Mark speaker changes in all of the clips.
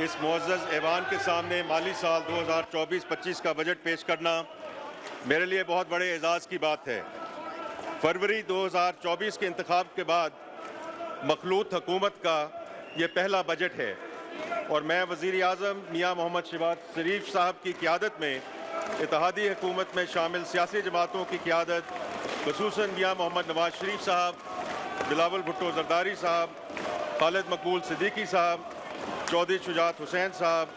Speaker 1: اس معزز ایوان کے سامنے مالی سال 2024-25 کا بجٹ پیش کرنا میرے لیے بہت بڑے اعزاز کی بات ہے۔ فروری 2024 کے انتخاب کے بعد مخلوط حکومت کا یہ پہلا بجٹ ہے اور میں وزیر اعظم میاں محمد شہباز شریف صاحب کی قیادت میں اتحادی حکومت میں شامل سیاسی جماعتوں کی قیادت خصوصاً میاں محمد نواز شریف صاحب، بلاول بھٹو زرداری صاحب، خالد مقبول صدیقی صاحب، چودھری شجاعت حسین صاحب،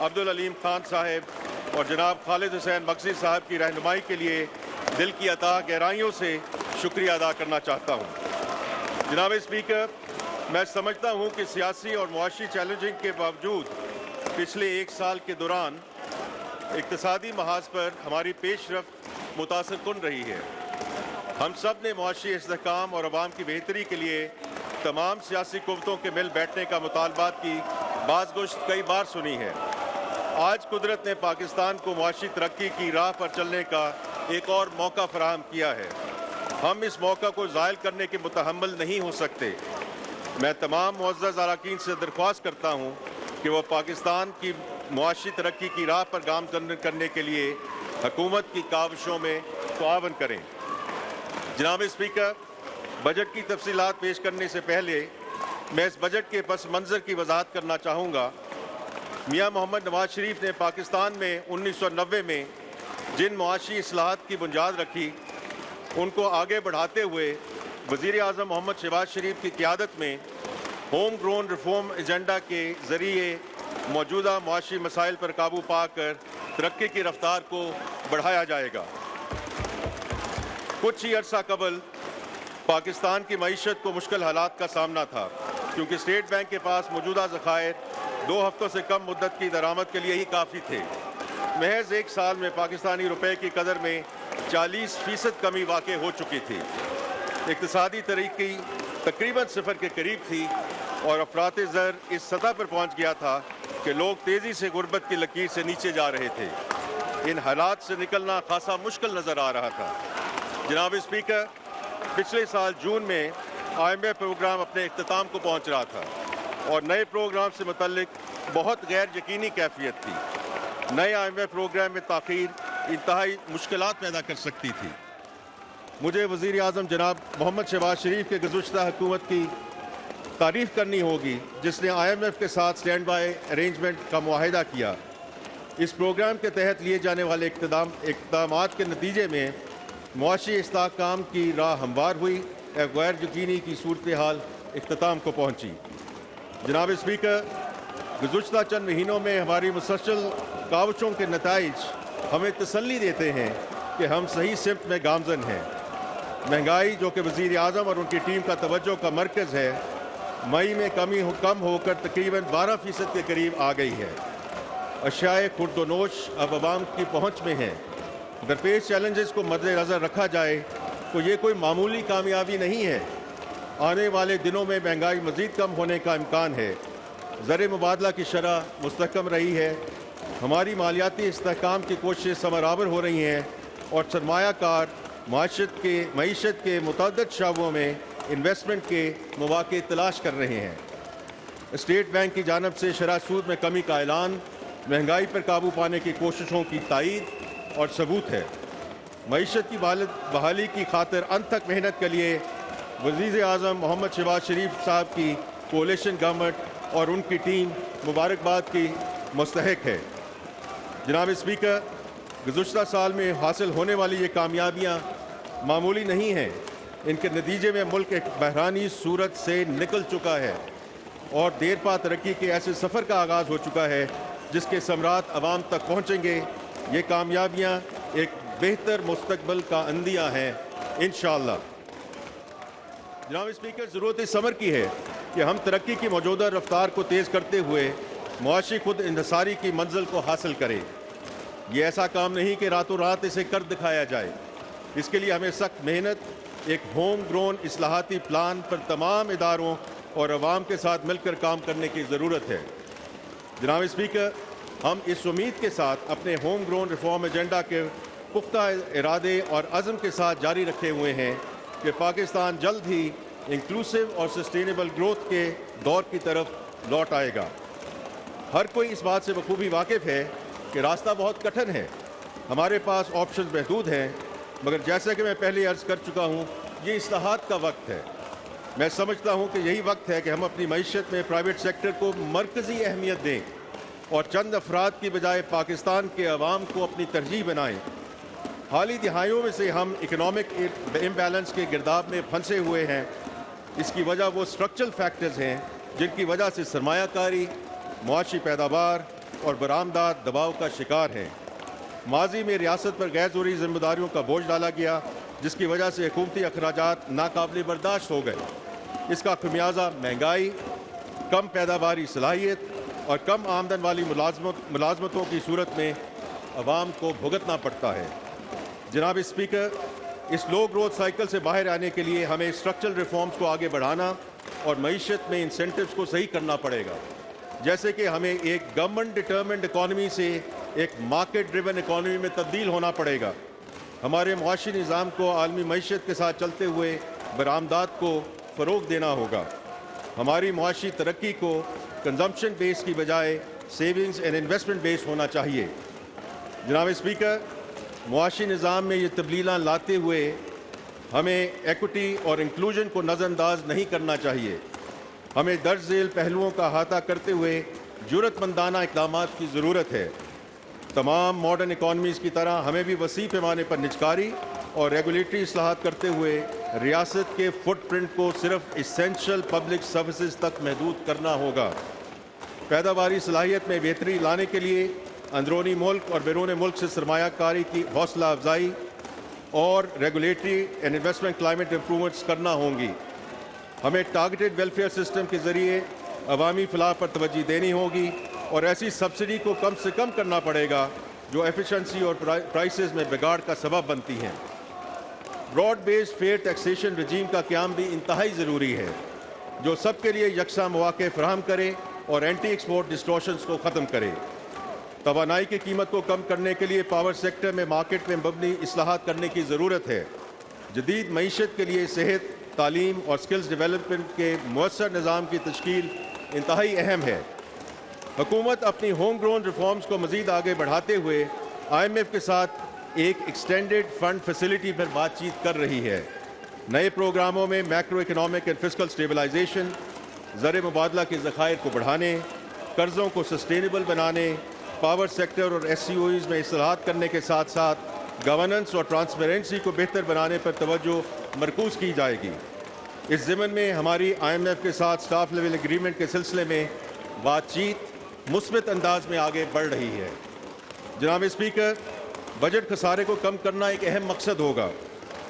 Speaker 1: عبدالعلیم خان صاحب اور جناب خالد حسین مقصد صاحب کی رہنمائی کے لیے دل کی عطا گہرائیوں سے شکریہ ادا کرنا چاہتا ہوں۔ جناب اسپیکر، میں سمجھتا ہوں کہ سیاسی اور معاشی چیلنجنگ کے باوجود پچھلے ایک سال کے دوران اقتصادی محاذ پر ہماری پیش رفت متاثر کن رہی ہے۔ ہم سب نے معاشی استحکام اور عوام کی بہتری کے لیے تمام سیاسی قوتوں کے مل بیٹھنے کا مطالبات کی باز گشت کئی بار سنی ہے۔ آج قدرت نے پاکستان کو معاشی ترقی کی راہ پر چلنے کا ایک اور موقع فراہم کیا ہے۔ ہم اس موقع کو زائل کرنے کے متحمل نہیں ہو سکتے۔ میں تمام معزز اراکین سے درخواست کرتا ہوں کہ وہ پاکستان کی معاشی ترقی کی راہ پر گام کرنے کے لیے حکومت کی کاوشوں میں تعاون کریں۔ جناب اسپیکر، بجٹ کی تفصیلات پیش کرنے سے پہلے میں اس بجٹ کے پس منظر کی وضاحت کرنا چاہوں گا۔ میاں محمد نواز شریف نے پاکستان میں 1990 میں جن معاشی اصلاحات کی بنیاد رکھی ان کو آگے بڑھاتے ہوئے وزیر اعظم محمد شہباز شریف کی قیادت میں ہوم گرون ریفارم ایجنڈا کے ذریعے موجودہ معاشی مسائل پر قابو پا کر ترقی کی رفتار کو بڑھایا جائے گا۔ کچھ ہی عرصہ قبل پاکستان کی معیشت کو مشکل حالات کا سامنا تھا کیونکہ اسٹیٹ بینک کے پاس موجودہ ذخائر 2 ہفتوں سے کم مدت کی درآمد کے لیے ہی کافی تھے۔ محض ایک سال میں پاکستانی روپے کی قدر میں 40% کمی واقع ہو چکی تھی۔ اقتصادی ترقی تقریباً صفر کے قریب تھی اور افراط زر اس سطح پر پہنچ گیا تھا کہ لوگ تیزی سے غربت کی لکیر سے نیچے جا رہے تھے۔ ان حالات سے نکلنا خاصا مشکل نظر آ رہا تھا۔ جناب اسپیکر، پچھلے سال جون میں IMF پروگرام اپنے اختتام کو پہنچ رہا تھا اور نئے پروگرام سے متعلق بہت غیر یقینی کیفیت تھی۔ نئے IMF پروگرام میں تاخیر انتہائی مشکلات پیدا کر سکتی تھی۔ مجھے وزیر اعظم جناب محمد شہباز شریف کے گزشتہ حکومت کی تعریف کرنی ہوگی جس نے IMF کے ساتھ اسٹینڈ بائی ارینجمنٹ کا معاہدہ کیا۔ اس پروگرام کے تحت لیے جانے والے اقدامات کے نتیجے میں معاشی استحکام کی راہ ہموار ہوئی، ایک غیر یقینی کی صورتحال اختتام کو پہنچی۔ جناب اسپیکر، گزشتہ چند مہینوں میں ہماری مسلسل کاوشوں کے نتائج ہمیں تسلی دیتے ہیں کہ ہم صحیح سمت میں گامزن ہیں۔ مہنگائی، جو کہ وزیر اعظم اور ان کی ٹیم کا توجہ کا مرکز ہے، مئی میں کم ہو کر تقریباً 12% کے قریب آ گئی ہے۔ اشیاء خورد و نوش اب عوام کی پہنچ میں ہیں۔ درپیش چیلنجز کو مد نظر رکھا جائے تو یہ کوئی معمولی کامیابی نہیں ہے۔ آنے والے دنوں میں مہنگائی مزید کم ہونے کا امکان ہے۔ زر مبادلہ کی شرح مستحکم رہی ہے۔ ہماری مالیاتی استحکام کی کوششیں ثمرآور ہو رہی ہیں اور سرمایہ کار معیشت کے متعدد شعبوں میں انویسٹمنٹ کے مواقع تلاش کر رہے ہیں۔ اسٹیٹ بینک کی جانب سے شرح سود میں کمی کا اعلان مہنگائی پر قابو پانے کی کوششوں کی تائید اور ثبوت ہے۔ معیشت کی بحالی کی خاطر انت تک محنت کے لیے وزیر اعظم محمد شہباز شریف صاحب کی کولیشن گورنمنٹ اور ان کی ٹیم مبارکباد کی مستحق ہے۔ جناب اسپیکر، گزشتہ سال میں حاصل ہونے والی یہ کامیابیاں معمولی نہیں ہیں۔ ان کے نتیجے میں ملک ایک بحرانی صورت سے نکل چکا ہے اور دیر پا ترقی کے ایسے سفر کا آغاز ہو چکا ہے جس کے ثمرات عوام تک پہنچیں گے۔ یہ کامیابیاں ایک بہتر مستقبل کا عندیہ ہیں انشاءاللہ۔ جناب اسپیکر، ضرورت اس امر کی ہے کہ ہم ترقی کی موجودہ رفتار کو تیز کرتے ہوئے معاشی خود انحصاری کی منزل کو حاصل کریں۔ یہ ایسا کام نہیں کہ راتوں رات اسے کر دکھایا جائے۔ اس کے لیے ہمیں سخت محنت، ایک ہوم گرون اصلاحاتی پلان پر تمام اداروں اور عوام کے ساتھ مل کر کام کرنے کی ضرورت ہے۔ جناب اسپیکر، ہم اس امید کے ساتھ اپنے ہوم گرون ریفارم ایجنڈا کے پختہ ارادے اور عزم کے ساتھ جاری رکھے ہوئے ہیں کہ پاکستان جلد ہی انکلوسیو اور سسٹینیبل گروتھ کے دور کی طرف لوٹ آئے گا۔ ہر کوئی اس بات سے بخوبی واقف ہے کہ راستہ بہت کٹھن ہے، ہمارے پاس آپشنز محدود ہیں، مگر جیسا کہ میں پہلے عرض کر چکا ہوں، یہ اصلاحات کا وقت ہے۔ میں سمجھتا ہوں کہ یہی وقت ہے کہ ہم اپنی معیشت میں پرائیویٹ سیکٹر کو مرکزی اہمیت دیں اور چند افراد کی بجائے پاکستان کے عوام کو اپنی ترجیح بنائیں۔ حالی دہائیوں میں سے ہم اکنامک امبیلنس کے گرداب میں پھنسے ہوئے ہیں۔ اس کی وجہ وہ اسٹرکچرل فیکٹرز ہیں جن کی وجہ سے سرمایہ کاری، معاشی پیداوار اور برآمدات دباؤ کا شکار ہیں۔ ماضی میں ریاست پر غیر ضروری ذمہ داریوں کا بوجھ ڈالا گیا، جس کی وجہ سے حکومتی اخراجات ناقابل برداشت ہو گئے۔ اس کا خمیازہ مہنگائی، کم پیداواری صلاحیت اور کم آمدن والی ملازمتوں کی صورت میں عوام کو بھگتنا پڑتا ہے۔ جناب اسپیکر، اس لو گروتھ سائیکل سے باہر آنے کے لیے ہمیں اسٹرکچرل ریفارمز کو آگے بڑھانا اور معیشت میں انسینٹیوز کو صحیح کرنا پڑے گا، جیسے کہ ہمیں ایک گورنمنٹ ڈٹرمنڈ اکانومی سے ایک مارکیٹ ڈریون اکانومی میں تبدیل ہونا پڑے گا۔ ہمارے معاشی نظام کو عالمی معیشت کے ساتھ چلتے ہوئے برآمدات کو فروغ دینا ہوگا۔ ہماری معاشی ترقی کو کنزمپشن بیس کی بجائے سیونگز اینڈ انویسٹمنٹ بیس ہونا چاہیے۔ جناب اسپیکر، معاشی نظام میں یہ تبدیلیاں لاتے ہوئے ہمیں ایکوٹی اور انکلوژن کو نظر انداز نہیں کرنا چاہیے۔ ہمیں درج ذیل پہلوؤں کا احاطہ کرتے ہوئے جرأت مندانہ اقدامات کی ضرورت ہے۔ تمام ماڈرن اکانومیز کی طرح ہمیں بھی وسیع پیمانے پر نجکاری اور ریگولیٹری اصلاحات کرتے ہوئے ریاست کے فٹ پرنٹ کو صرف اسینشل پبلک سروسز تک محدود کرنا ہوگا۔ پیداواری صلاحیت میں بہتری لانے کے لیے اندرونی ملک اور بیرون ملک سے سرمایہ کاری کی حوصلہ افزائی اور regulatory and investment climate improvements کرنا ہوں گی۔ ہمیں ٹارگیٹڈ ویلفیئر سسٹم کے ذریعے عوامی فلاح پر توجہ دینی ہوگی اور ایسی سبسڈی کو کم سے کم کرنا پڑے گا جو ایفیشنسی اور پرائسز میں بگاڑ کا سبب بنتی ہیں۔ براڈ بیسڈ فیئر ٹیکسیشن رجیم کا قیام بھی انتہائی ضروری ہے، جو سب کے لیے یکساں مواقع فراہم کرے اور اینٹی ایکسپورٹ ڈسٹورشنز کو ختم کرے۔ توانائی کی قیمت کو کم کرنے کے لیے پاور سیکٹر میں مارکیٹ میں مبنی اصلاحات کرنے کی ضرورت ہے۔ جدید معیشت کے لیے صحت، تعلیم اور سکلز ڈیولپمنٹ کے مؤثر نظام کی تشکیل انتہائی اہم ہے۔ حکومت اپنی ہوم گرون ریفارمز کو مزید آگے بڑھاتے ہوئے IMF کے ساتھ ایک ایکسٹینڈڈ فنڈ فیسلٹی پر بات چیت کر رہی ہے۔ نئے پروگراموں میں macro economic and fiscal stabilisation, زر مبادلہ کے ذخائر کو بڑھانے، قرضوں کو سسٹینیبل بنانے، پاور سیکٹر اور SCOEs میں اصلاحات کرنے کے ساتھ ساتھ گورننس اور ٹرانسپیرنسی کو بہتر بنانے پر توجہ مرکوز کی جائے گی۔ اس ضمن میں ہماری IMF کے ساتھ سٹاف لیول ایگریمنٹ کے سلسلے میں بات چیت مثبت انداز میں آگے بڑھ رہی ہے۔ جناب اسپیکر، بجٹ خسارے کو کم کرنا ایک اہم مقصد ہوگا۔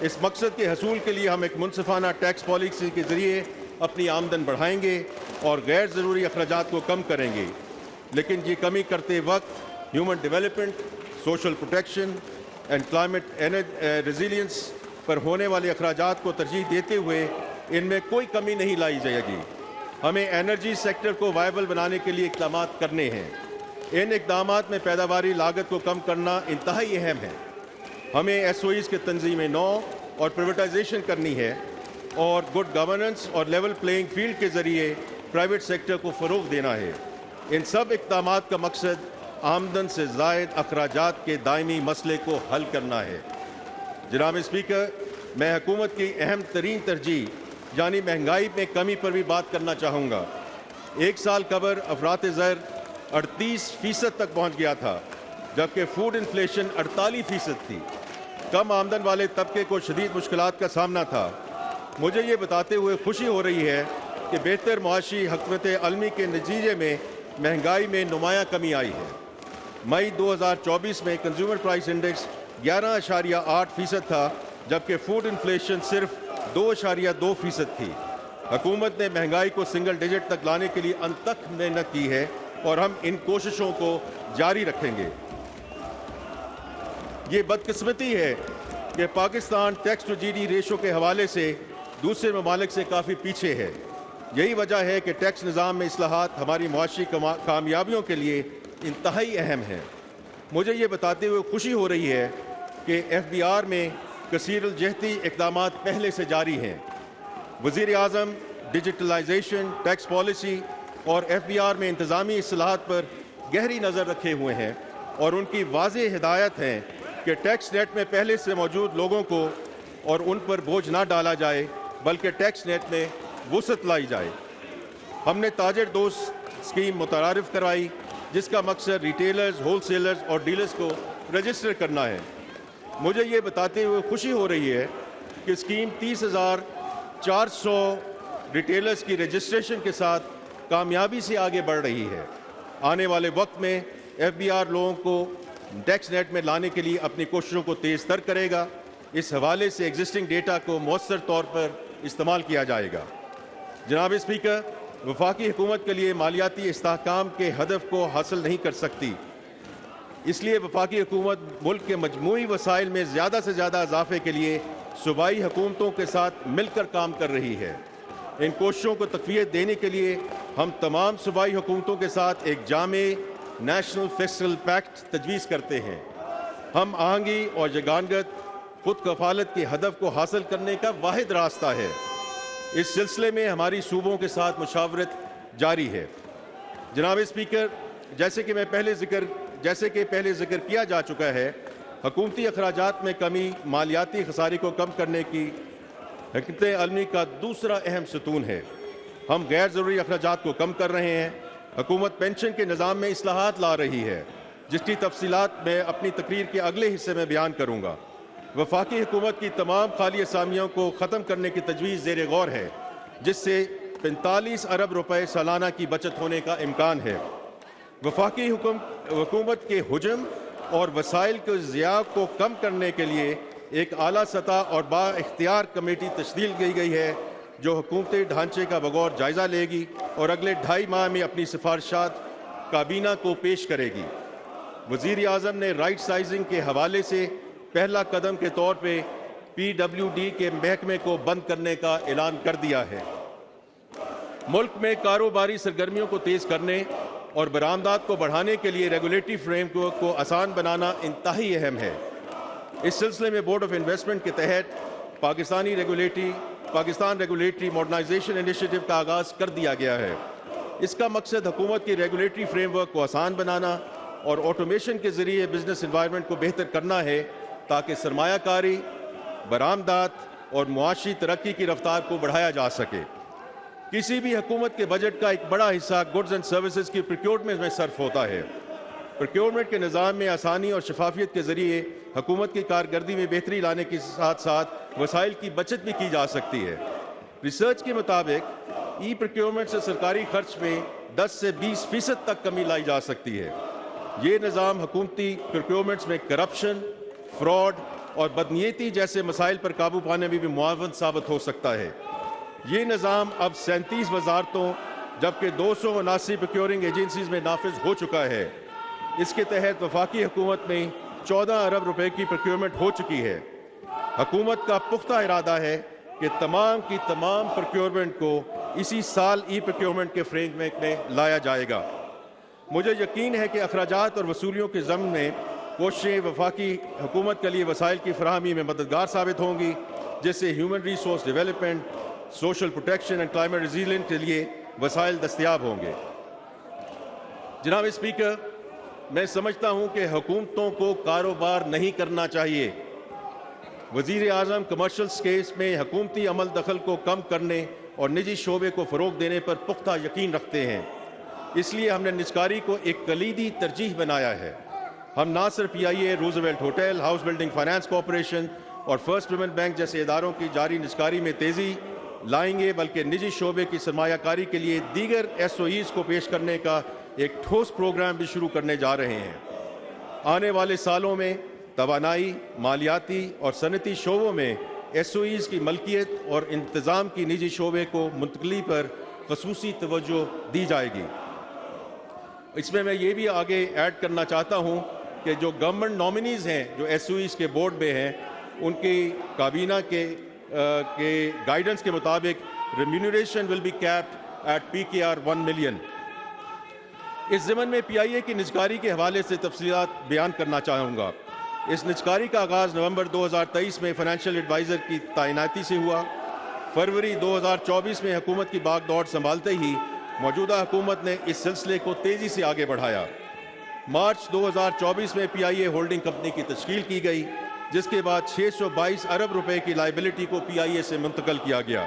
Speaker 1: اس مقصد کے حصول کے لیے ہم ایک منصفانہ ٹیکس پالیسی کے ذریعے اپنی آمدن بڑھائیں گے اور غیر ضروری اخراجات کو کم کریں گے، لیکن یہ کمی کرتے وقت human development, social protection and climate resilience پر ہونے والے اخراجات کو ترجیح دیتے ہوئے ان میں کوئی کمی نہیں لائی جائے گی۔ ہمیں انرجی سیکٹر کو وائبل بنانے کے لیے اقدامات کرنے ہیں۔ ان اقدامات میں پیداواری لاگت کو کم کرنا انتہائی اہم ہے۔ ہمیں SOEs کے تنظیم نو اور پرائیویٹائزیشن کرنی ہے اور گڈ گورننس اور لیول پلینگ فیلڈ کے ذریعے پرائیویٹ سیکٹر کو فروغ دینا ہے۔ ان سب اقدامات کا مقصد آمدن سے زائد اخراجات کے دائمی مسئلے کو حل کرنا ہے۔ جناب اسپیکر، میں حکومت کی اہم ترین ترجیح یعنی مہنگائی میں کمی پر بھی بات کرنا چاہوں گا۔ ایک سال قبل افراط زر 38% تک پہنچ گیا تھا، جبکہ فوڈ انفلیشن 48% تھی۔ کم آمدن والے طبقے کو شدید مشکلات کا سامنا تھا۔ مجھے یہ بتاتے ہوئے خوشی ہو رہی ہے کہ بہتر معاشی حکمت عملی کے نتیجے میں مہنگائی میں نمایاں کمی آئی ہے۔ مئی 2024 میں کنزیومر پرائس انڈیکس 11.8% تھا، جبکہ فوڈ انفلیشن صرف 2.2% تھی۔ حکومت نے مہنگائی کو سنگل ڈیجٹ تک لانے کے لیے انتھک محنت کی ہے اور ہم ان کوششوں کو جاری رکھیں گے۔ یہ بدقسمتی ہے کہ Pakistan tax to GDP ratio کے حوالے سے دوسرے ممالک سے کافی پیچھے ہے۔ یہی وجہ ہے کہ ٹیکس نظام میں اصلاحات ہماری معاشی کامیابیوں کے لیے انتہائی اہم ہیں۔ مجھے یہ بتاتے ہوئے خوشی ہو رہی ہے کہ FBR میں کثیر الجہتی اقدامات پہلے سے جاری ہیں۔ وزیر اعظم ڈیجیٹلائزیشن، ٹیکس پالیسی اور FBR میں انتظامی اصلاحات پر گہری نظر رکھے ہوئے ہیں اور ان کی واضح ہدایت ہے کہ ٹیکس نیٹ میں پہلے سے موجود لوگوں کو اور ان پر بوجھ نہ ڈالا جائے بلکہ ٹیکس نیٹ میں وسعت لائی جائے۔ ہم نے تاجر دوست اسکیم متعارف کرائی جس کا مقصد ریٹیلرز، ہول سیلرز اور ڈیلرز کو رجسٹر کرنا ہے۔ مجھے یہ بتاتے ہوئے خوشی ہو رہی ہے کہ اسکیم 30,400 ریٹیلرز کی رجسٹریشن کے ساتھ کامیابی سے آگے بڑھ رہی ہے۔ آنے والے وقت میں FBR لوگوں کو ٹیکس نیٹ میں لانے کے لیے اپنی کوششوں کو تیز تر کرے گا۔ اس حوالے سے ایگزسٹنگ ڈیٹا کو مؤثر طور پر استعمال کیا جائے گا۔ جناب اسپیکر، وفاقی حکومت کے لیے مالیاتی استحکام کے ہدف کو حاصل نہیں کر سکتی، اس لیے وفاقی حکومت ملک کے مجموعی وسائل میں زیادہ سے زیادہ اضافے کے لیے صوبائی حکومتوں کے ساتھ مل کر کام کر رہی ہے۔ ان کوششوں کو تقویت دینے کے لیے ہم تمام صوبائی حکومتوں کے ساتھ ایک جامع نیشنل فسکل پیکٹ تجویز کرتے ہیں۔ ہم آہنگی اور یگانگت خود کفالت کے ہدف کو حاصل کرنے کا واحد راستہ ہے۔ اس سلسلے میں ہماری صوبوں کے ساتھ مشاورت جاری ہے۔ جناب اسپیکر، جیسے کہ پہلے ذکر کیا جا چکا ہے، حکومتی اخراجات میں کمی مالیاتی خسارے کو کم کرنے کی حکمت عملی کا دوسرا اہم ستون ہے۔ ہم غیر ضروری اخراجات کو کم کر رہے ہیں۔ حکومت پینشن کے نظام میں اصلاحات لا رہی ہے، جس کی تفصیلات میں اپنی تقریر کے اگلے حصے میں بیان کروں گا۔ وفاقی حکومت کی تمام خالی اسامیوں کو ختم کرنے کی تجویز زیر غور ہے، جس سے 45 ارب روپے سالانہ کی بچت ہونے کا امکان ہے۔ وفاقی حکومت کے حجم اور وسائل کے ضیاع کو کم کرنے کے لیے ایک اعلیٰ سطح اور با اختیار کمیٹی تشکیل کی گئی ہے جو حکومتی ڈھانچے کا بغور جائزہ لے گی اور اگلے 2.5 ماہ میں اپنی سفارشات کابینہ کو پیش کرے گی۔ وزیر اعظم نے رائٹ سائزنگ کے حوالے سے پہلا قدم کے طور پہ PWD کے محکمے کو بند کرنے کا اعلان کر دیا ہے۔ ملک میں کاروباری سرگرمیوں کو تیز کرنے اور برآمدات کو بڑھانے کے لیے ریگولیٹری فریم ورک کو آسان بنانا انتہائی اہم ہے۔ اس سلسلے میں بورڈ آف انویسٹمنٹ کے تحت پاکستان ریگولیٹری ماڈرنائزیشن انیشیٹو کا آغاز کر دیا گیا ہے۔ اس کا مقصد حکومت کی ریگولیٹری فریم ورک کو آسان بنانا اور آٹومیشن کے ذریعے بزنس انوائرمنٹ کو بہتر کرنا ہے تاکہ سرمایہ کاری، برآمدات اور معاشی ترقی کی رفتار کو بڑھایا جا سکے۔ کسی بھی حکومت کے بجٹ کا ایک بڑا حصہ گڈز اینڈ سروسز کی پروکیورمنٹ میں صرف ہوتا ہے۔ پروکیورمنٹ کے نظام میں آسانی اور شفافیت کے ذریعے حکومت کی کارکردگی میں بہتری لانے کے ساتھ ساتھ وسائل کی بچت بھی کی جا سکتی ہے۔ ریسرچ کے مطابق ای پروکیورمنٹ سے سرکاری خرچ میں 10 سے 20% تک کمی لائی جا سکتی ہے۔ یہ نظام حکومتی پروکیورمنٹس میں کرپشن، فراڈ اور بدنیتی جیسے مسائل پر قابو پانے میں بھی معاون ثابت ہو سکتا ہے۔ یہ نظام اب 37 وزارتوں جبکہ 279 پروکیورنگ ایجنسیز میں نافذ ہو چکا ہے۔ اس کے تحت وفاقی حکومت میں 14 ارب روپے کی پروکیورمنٹ ہو چکی ہے۔ حکومت کا پختہ ارادہ ہے کہ تمام کی تمام پروکیورمنٹ کو اسی سال ای پروکیورمنٹ کے فریم ورک میں لایا جائے گا۔ مجھے یقین ہے کہ اخراجات اور وصولیوں کے ضمن میں کوششیں وفاقی حکومت کے لیے وسائل کی فراہمی میں مددگار ثابت ہوں گی، جس سے human resource development, social protection and climate resilience کے لیے وسائل دستیاب ہوں گے۔ جناب اسپیکر، میں سمجھتا ہوں کہ حکومتوں کو کاروبار نہیں کرنا چاہیے۔ وزیر اعظم کمرشل اسپیس میں حکومتی عمل دخل کو کم کرنے اور نجی شعبے کو فروغ دینے پر پختہ یقین رکھتے ہیں۔ اس لیے ہم نے نجکاری کو ایک کلیدی ترجیح بنایا ہے۔ ہم نہ صرف PIA، Roosevelt hotel, house building finance corporation اور فرسٹ ویمن بینک جیسے اداروں کی جاری نجکاری میں تیزی لائیں گے، بلکہ نجی شعبے کی سرمایہ کاری کے لیے دیگر SOEs کو پیش کرنے کا ایک ٹھوس پروگرام بھی شروع کرنے جا رہے ہیں۔ آنے والے سالوں میں توانائی، مالیاتی اور صنعتی شعبوں میں SOEs کی ملکیت اور انتظام کی نجی شعبے کو منتقلی پر خصوصی توجہ دی جائے گی۔ اس میں یہ بھی آگے ایڈ کرنا چاہتا ہوں کہ جو گورنمنٹ نامنیز ہیں جو SOEs کے بورڈ میں ہیں، ان کی کابینہ کے گائیڈنس کے مطابق remuneration will be capped at PKR 1 million. اس ضمن میں PIA کی نجکاری کے حوالے سے تفصیلات بیان کرنا چاہوں گا۔ اس نجکاری کا آغاز نومبر 2023 میں فائنینشیل ایڈوائزر کی تعیناتی سے ہوا۔ فروری 2024 میں حکومت کی باغ دوڑ سنبھالتے ہی موجودہ حکومت نے اس سلسلے کو تیزی سے آگے بڑھایا۔ مارچ 2024 میں پی آئی اے ہولڈنگ کمپنی کی تشکیل کی گئی، جس کے بعد 622 ارب روپے کی لائبلٹی کو پی آئی اے سے منتقل کیا گیا۔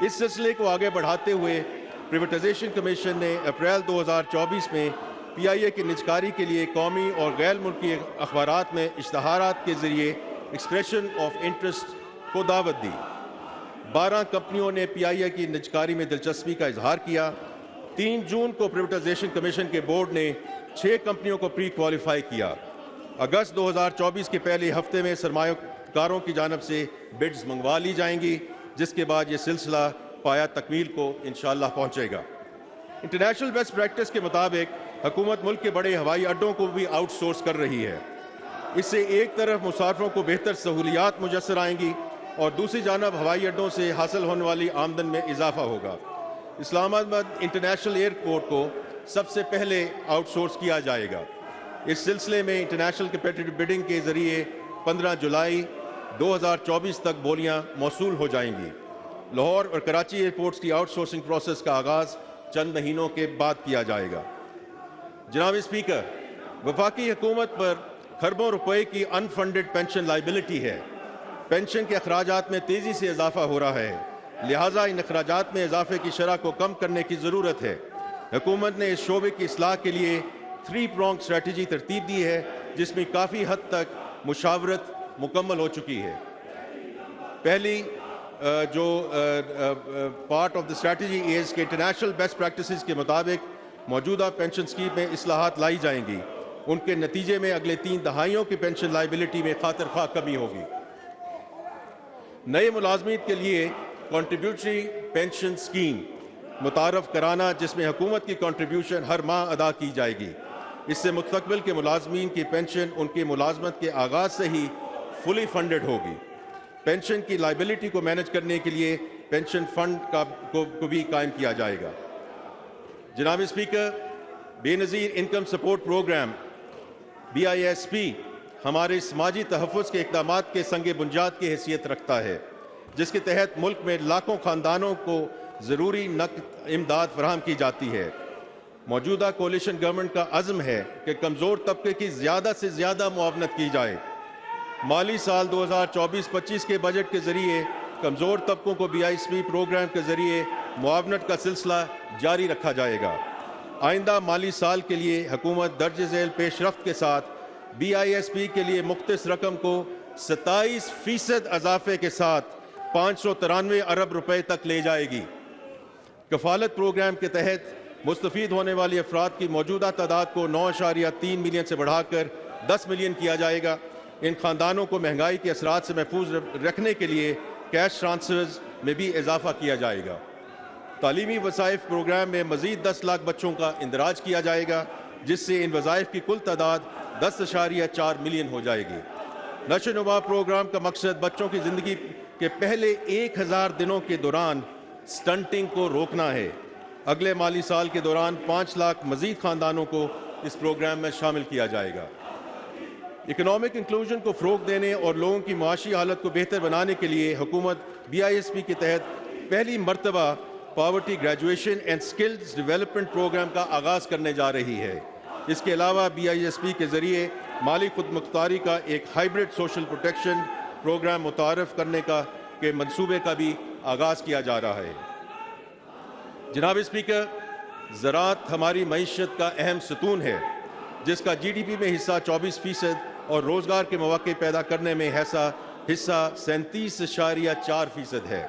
Speaker 1: اس سلسلے کو آگے بڑھاتے ہوئے پریویٹائزیشن کمیشن نے اپریل 2024 میں پی آئی اے کی نجکاری کے لیے قومی اور غیر ملکی اخبارات میں اشتہارات کے ذریعے ایکسپریشن آف انٹرسٹ کو دعوت دی۔ 12 کمپنیوں نے پی آئی اے کی نجکاری میں دلچسپی کا اظہار کیا۔ 3 جون کو پریویٹائزیشن کمیشن کے بورڈ نے 6 کمپنیوں کو پری کوالیفائی کیا۔ اگست 2024 کے پہلے ہفتے میں سرمایہ کاروں کی جانب سے بڈز منگوا لی جائیں گی، جس کے بعد یہ سلسلہ پایہ تکمیل کو انشاءاللہ پہنچے گا۔ انٹرنیشنل بیسٹ پریکٹس کے مطابق حکومت ملک کے بڑے ہوائی اڈوں کو بھی آؤٹ سورس کر رہی ہے۔ اس سے ایک طرف مسافروں کو بہتر سہولیات میسر آئیں گی اور دوسری جانب ہوائی اڈوں سے حاصل ہونے والی آمدن میں اضافہ ہوگا۔ اسلام آباد انٹرنیشنل ایئرپورٹ کو سب سے پہلے آؤٹ سورس کیا جائے گا۔ اس سلسلے میں انٹرنیشنل کمپیٹیٹو بڈنگ کے ذریعے 15 جولائی 2024 تک بولیاں موصول ہو جائیں گی۔ لاہور اور کراچی ایئرپورٹس کی آؤٹ سورسنگ پروسیس کا آغاز چند مہینوں کے بعد کیا جائے گا۔ جناب اسپیکر، وفاقی حکومت پر کھربوں روپے کی ان فنڈڈ پینشن لائبلٹی ہے۔ پینشن کے اخراجات میں تیزی سے اضافہ ہو رہا ہے، لہٰذا ان اخراجات میں اضافے کی شرح کو کم کرنے کی ضرورت ہے۔ حکومت نے اس شعبے کی اصلاح کے لیے 3 pronged اسٹریٹجی ترتیب دی ہے، جس میں کافی حد تک مشاورت مکمل ہو چکی ہے۔ پہلی جو part of the strategy is کہ انٹرنیشنل بیسٹ پریکٹسز کے مطابق موجودہ پینشن اسکیم میں اصلاحات لائی جائیں گی۔ ان کے نتیجے میں اگلے 3 دہائیوں کی پینشن لائبلٹی میں خاطر خواہ کمی ہوگی۔ نئے ملازمین کے لیے کنٹریبیوٹری پینشن اسکیم متعارف کرانا، جس میں حکومت کی کنٹریبیوشن ہر ماہ ادا کی جائے گی۔ اس سے مستقبل کے ملازمین کی پینشن ان کی ملازمت کے آغاز سے ہی فلی فنڈڈ ہوگی۔ پینشن کی لائبلٹی کو مینج کرنے کے لیے پینشن فنڈ کو بھی قائم کیا جائے گا۔ جناب اسپیکر، بے نظیر انکم سپورٹ پروگرام BISP ہمارے سماجی تحفظ کے اقدامات کے سنگ بنیاد کی حیثیت رکھتا ہے، جس کے تحت ملک میں لاکھوں خاندانوں کو ضروری نقد امداد فراہم کی جاتی ہے۔ موجودہ کولیشن گورنمنٹ کا عزم ہے کہ کمزور طبقے کی زیادہ سے زیادہ معاونت کی جائے۔ مالی سال 2024-25 کے بجٹ کے ذریعے کمزور طبقوں کو BISP پروگرام کے ذریعے معاونت کا سلسلہ جاری رکھا جائے گا۔ آئندہ مالی سال کے لیے حکومت درج ذیل پیش رفت کے ساتھ BISP کے لیے مختص رقم کو 27% اضافے کے ساتھ 593 ارب روپے تک لے جائے گی۔ کفالت پروگرام کے تحت مستفید ہونے والے افراد کی موجودہ تعداد کو 9.3 ملین سے بڑھا کر 10 ملین کیا جائے گا۔ ان خاندانوں کو مہنگائی کے اثرات سے محفوظ رکھنے کے لیے کیش ٹرانسفرز میں بھی اضافہ کیا جائے گا۔ تعلیمی وظائف پروگرام میں مزید 10 لاکھ بچوں کا اندراج کیا جائے گا، جس سے ان وظائف کی کل تعداد 10.4 ملین ہو جائے گی۔ نشو و نما پروگرام کا مقصد بچوں کی زندگی کے پہلے 1000 دنوں کے دوران سٹنٹنگ کو روکنا ہے۔ اگلے مالی سال کے دوران 5 لاکھ مزید خاندانوں کو اس پروگرام میں شامل کیا جائے گا۔ اکنامک انکلوژن کو فروغ دینے اور لوگوں کی معاشی حالت کو بہتر بنانے کے لیے حکومت BISP کے تحت پہلی مرتبہ poverty graduation and skills development program کا آغاز کرنے جا رہی ہے۔ اس کے علاوہ BISP کے ذریعے مالی خود مختاری کا ایک ہائبرڈ سوشل پروٹیکشن پروگرام متعارف کرنے کے منصوبے کا بھی آغاز کیا جا رہا ہے۔ جناب اسپیکر، زراعت ہماری معیشت کا اہم ستون ہے، جس کا GDP میں حصہ 24% اور روزگار کے مواقع پیدا کرنے میں حصہ 37.4% ہے۔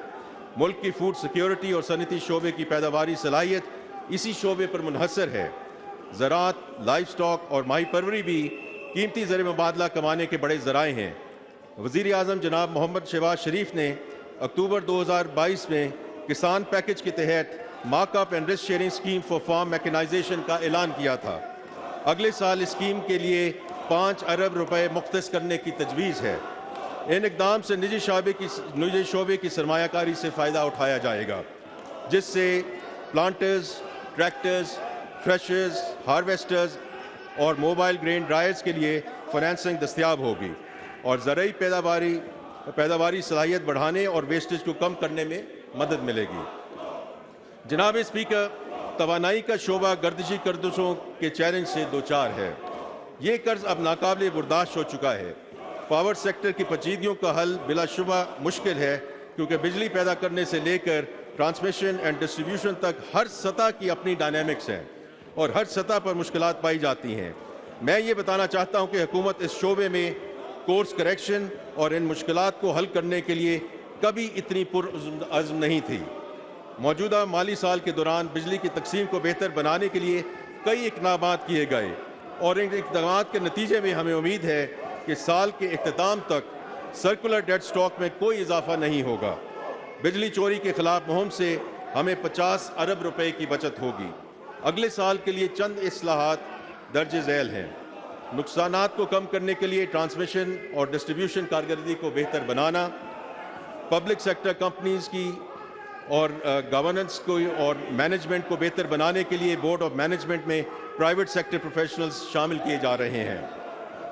Speaker 1: ملک کی فوڈ سیکیورٹی اور صنعتی شعبے کی پیداواری صلاحیت اسی شعبے پر منحصر ہے۔ زراعت، لائف سٹاک اور ماہی پروری بھی قیمتی زر مبادلہ کمانے کے بڑے ذرائع ہیں۔ وزیر اعظم جناب محمد شہباز شریف نے اکتوبر 2022 میں کسان پیکج کے تحت mark up and risk sharing scheme for firm mechanisation کا اعلان کیا تھا۔ اگلے سال اسکیم کے لیے 5 ارب روپے مختص کرنے کی تجویز ہے۔ ان اقدام سے نجی شعبے کی سرمایہ کاری سے فائدہ اٹھایا جائے گا، جس سے پلانٹرز، ٹریکٹرز، تھریشرز، ہارویسٹرز اور موبائل گرین ڈرائرز کے لیے فائنینسنگ دستیاب ہوگی اور زرعی پیداواری صلاحیت بڑھانے اور ویسٹیج کو کم کرنے میں مدد ملے گی۔ جناب اسپیکر، توانائی کا شعبہ گردشی قرضوں کے چیلنج سے دوچار ہے۔ یہ قرض اب ناقابل برداشت ہو چکا ہے۔ پاور سیکٹر کی پیچیدگیوں کا حل بلا شبہ مشکل ہے، کیونکہ بجلی پیدا کرنے سے لے کر ٹرانسمیشن اینڈ ڈسٹریبیوشن تک ہر سطح کی اپنی ڈائنامکس ہیں اور ہر سطح پر مشکلات پائی جاتی ہیں۔ میں یہ بتانا چاہتا ہوں کہ حکومت اس شعبے میں کورس کریکشن اور ان مشکلات کو حل کرنے کے لیے کبھی اتنی پرعزم نہیں تھی۔ موجودہ مالی سال کے دوران بجلی کی تقسیم کو بہتر بنانے کے لیے کئی اقدامات کیے گئے اور ان اقدامات کے نتیجے میں ہمیں امید ہے کہ سال کے اختتام تک سرکولر ڈیٹ سٹاک میں کوئی اضافہ نہیں ہوگا۔ بجلی چوری کے خلاف مہم سے ہمیں 50 ارب روپے کی بچت ہوگی۔ اگلے سال کے لیے چند اصلاحات درج ذیل ہیں۔ نقصانات کو کم کرنے کے لیے ٹرانسمیشن اور ڈسٹریبیوشن کارکردگی کو بہتر بنانا، پبلک سیکٹر کمپنیز کی اور گورننس کو اور مینجمنٹ کو بہتر بنانے کے لیے بورڈ آف مینجمنٹ میں پرائیویٹ سیکٹر پروفیشنلز شامل کیے جا رہے ہیں۔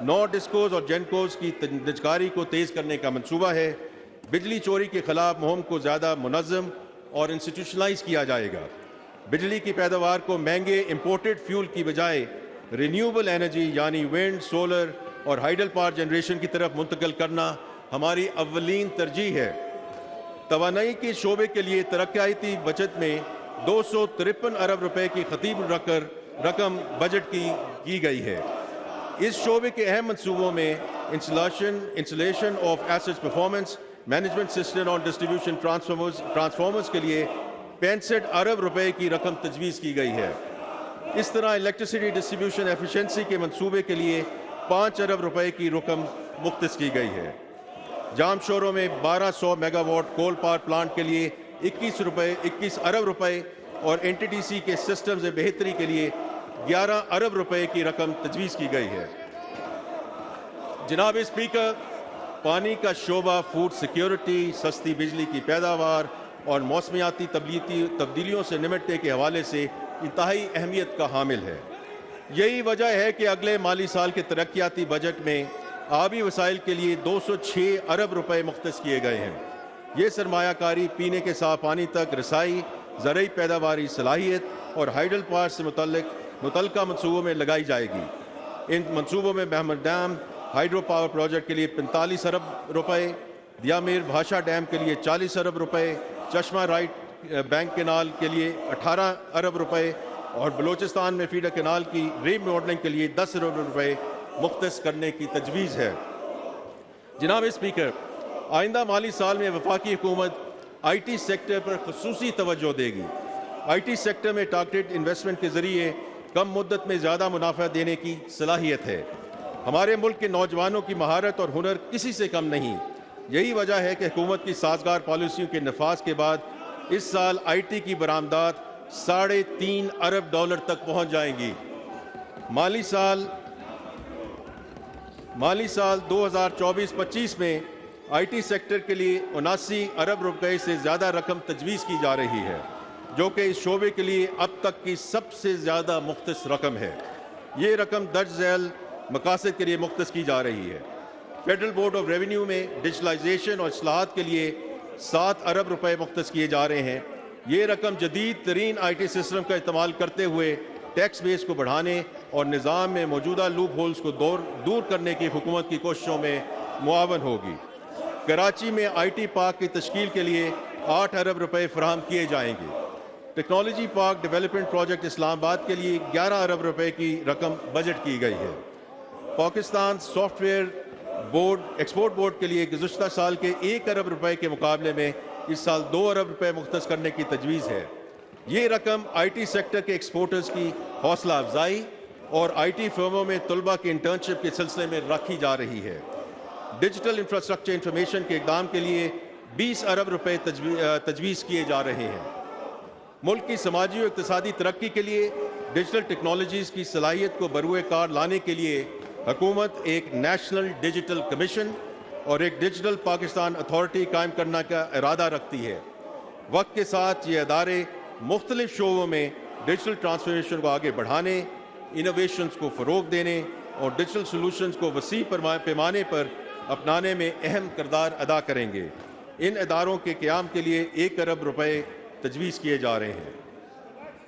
Speaker 1: نو ڈسکوز اور جینکوز کی نجکاری کو تیز کرنے کا منصوبہ ہے۔ بجلی چوری کے خلاف مہم کو زیادہ منظم اور انسٹیٹیوشنلائز کیا جائے گا۔ بجلی کی پیداوار کو مہنگے امپورٹڈ فیول کی بجائے رینیوبل انرجی یعنی ونڈ، سولر اور ہائیڈل پاور جنریشن کی طرف منتقل کرنا ہماری اولین ترجیح ہے۔ توانائی کے شعبے کے لیے ترقیاتی بجٹ میں 253 ارب روپے کی خطیب رقم بجٹ کی گئی ہے۔ اس شعبے کے اہم منصوبوں میں installation of asset performance management system اور ڈسٹریبیوشن ٹرانسفارمرز کے لیے 65 ارب روپے کی رقم تجویز کی گئی ہے۔ اس طرح الیکٹریسٹی ڈسٹریبیوشن ایفیشنسی کے منصوبے کے لیے 5 ارب روپے کی رقم مختص کی گئی ہے۔ جام شوروں میں 1200 megawatt coal power plant کے لیے 21 ارب روپے اور این ٹی ڈی سی کے سسٹم سے بہتری کے لیے 11 ارب روپے کی رقم تجویز کی گئی ہے۔ جناب اسپیکر، پانی کا شعبہ فوڈ سیکیورٹی، سستی بجلی کی پیداوار اور موسمیاتی تبدیلیوں سے نمٹنے کے حوالے سے انتہائی اہمیت کا حامل ہے۔ یہی وجہ ہے کہ اگلے مالی سال کے ترقیاتی بجٹ میں آبی وسائل کے لیے 206 ارب روپے مختص کیے گئے ہیں۔ یہ سرمایہ کاری پینے کے صاف پانی تک رسائی، زرعی پیداواری صلاحیت اور ہائیڈل پاور سے متعلقہ منصوبوں میں لگائی جائے گی۔ ان منصوبوں میں محمد ڈیم ہائیڈرو پاور پروجیکٹ کے لیے 45 ارب روپے، دیامیر بھاشا ڈیم کے لیے 40 ارب روپے، چشمہ رائٹ بینک کینال کے لیے 18 ارب روپے اور بلوچستان میں فیڈر کینال کی ری ماڈلنگ کے لیے 10 ارب روپے مختص کرنے کی تجویز ہے۔ جناب اسپیکر، آئندہ مالی سال میں وفاقی حکومت آئی ٹی سیکٹر پر خصوصی توجہ دے گی۔ آئی ٹی سیکٹر میں ٹارگیٹڈ انویسٹمنٹ کے ذریعے کم مدت میں زیادہ منافع دینے کی صلاحیت ہے۔ ہمارے ملک کے نوجوانوں کی مہارت اور ہنر کسی سے کم نہیں۔ یہی وجہ ہے کہ حکومت کی سازگار پالیسیوں کے نفاذ کے بعد اس سال آئی ٹی کی برآمدات 3.5 ارب ڈالر تک پہنچ جائیں گی۔ مالی سال 2024-25 میں آئی ٹی سیکٹر کے لیے 79 ارب روپے سے زیادہ رقم تجویز کی جا رہی ہے، جو کہ اس شعبے کے لیے اب تک کی سب سے زیادہ مختص رقم ہے۔ یہ رقم درج ذیل مقاصد کے لیے مختص کی جا رہی ہے۔ فیڈرل بورڈ آف ریونیو میں ڈیجیٹلائزیشن اور اصلاحات کے لیے 7 ارب روپے مختص کیے جا رہے ہیں۔ یہ رقم جدید ترین آئی ٹی سسٹم کا استعمال کرتے ہوئے ٹیکس بیس کو بڑھانے اور نظام میں موجودہ لوپ ہولز کو دور کرنے کی حکومت کی کوششوں میں معاون ہوگی۔ کراچی میں آئی ٹی پارک کی تشکیل کے لیے 8 ارب روپے فراہم کیے جائیں گے۔ ٹیکنالوجی پارک ڈیولپمنٹ پروجیکٹ اسلام آباد کے لیے 11 ارب روپے کی رقم بجٹ کی گئی ہے۔ Pakistan soft where export board کے لیے گزشتہ سال کے 1 ارب روپے کے مقابلے میں اس سال 2 ارب روپے مختص کرنے کی تجویز ہے۔ یہ رقم آئی ٹی سیکٹر کے ایکسپورٹرز کی حوصلہ افزائی اور آئی ٹی فرموں میں طلباء کی انٹرنشپ کے سلسلے میں رکھی جا رہی ہے۔ ڈیجیٹل انفراسٹرکچر انفارمیشن کے اقدام کے لیے 20 ارب روپے تجویز کیے جا رہے ہیں۔ ملک کی سماجی و اقتصادی ترقی کے لیے ڈیجیٹل ٹیکنالوجیز کی صلاحیت کو بروئے کار لانے کے لیے حکومت ایک نیشنل ڈیجیٹل کمیشن اور ایک ڈیجیٹل پاکستان اتھارٹی قائم کرنے کا ارادہ رکھتی ہے۔ وقت کے ساتھ یہ ادارے مختلف شعبوں میں ڈیجیٹل ٹرانسفارمیشن کو آگے بڑھانے، انوویشنز کو فروغ دینے اور ڈیجیٹل سلوشنز کو وسیع پیمانے پر اپنانے میں اہم کردار ادا کریں گے۔ ان اداروں کے قیام کے لیے 1 ارب روپے تجویز کیے جا رہے ہیں۔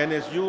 Speaker 1: NSU,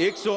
Speaker 1: 100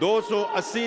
Speaker 1: 280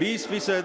Speaker 1: 20%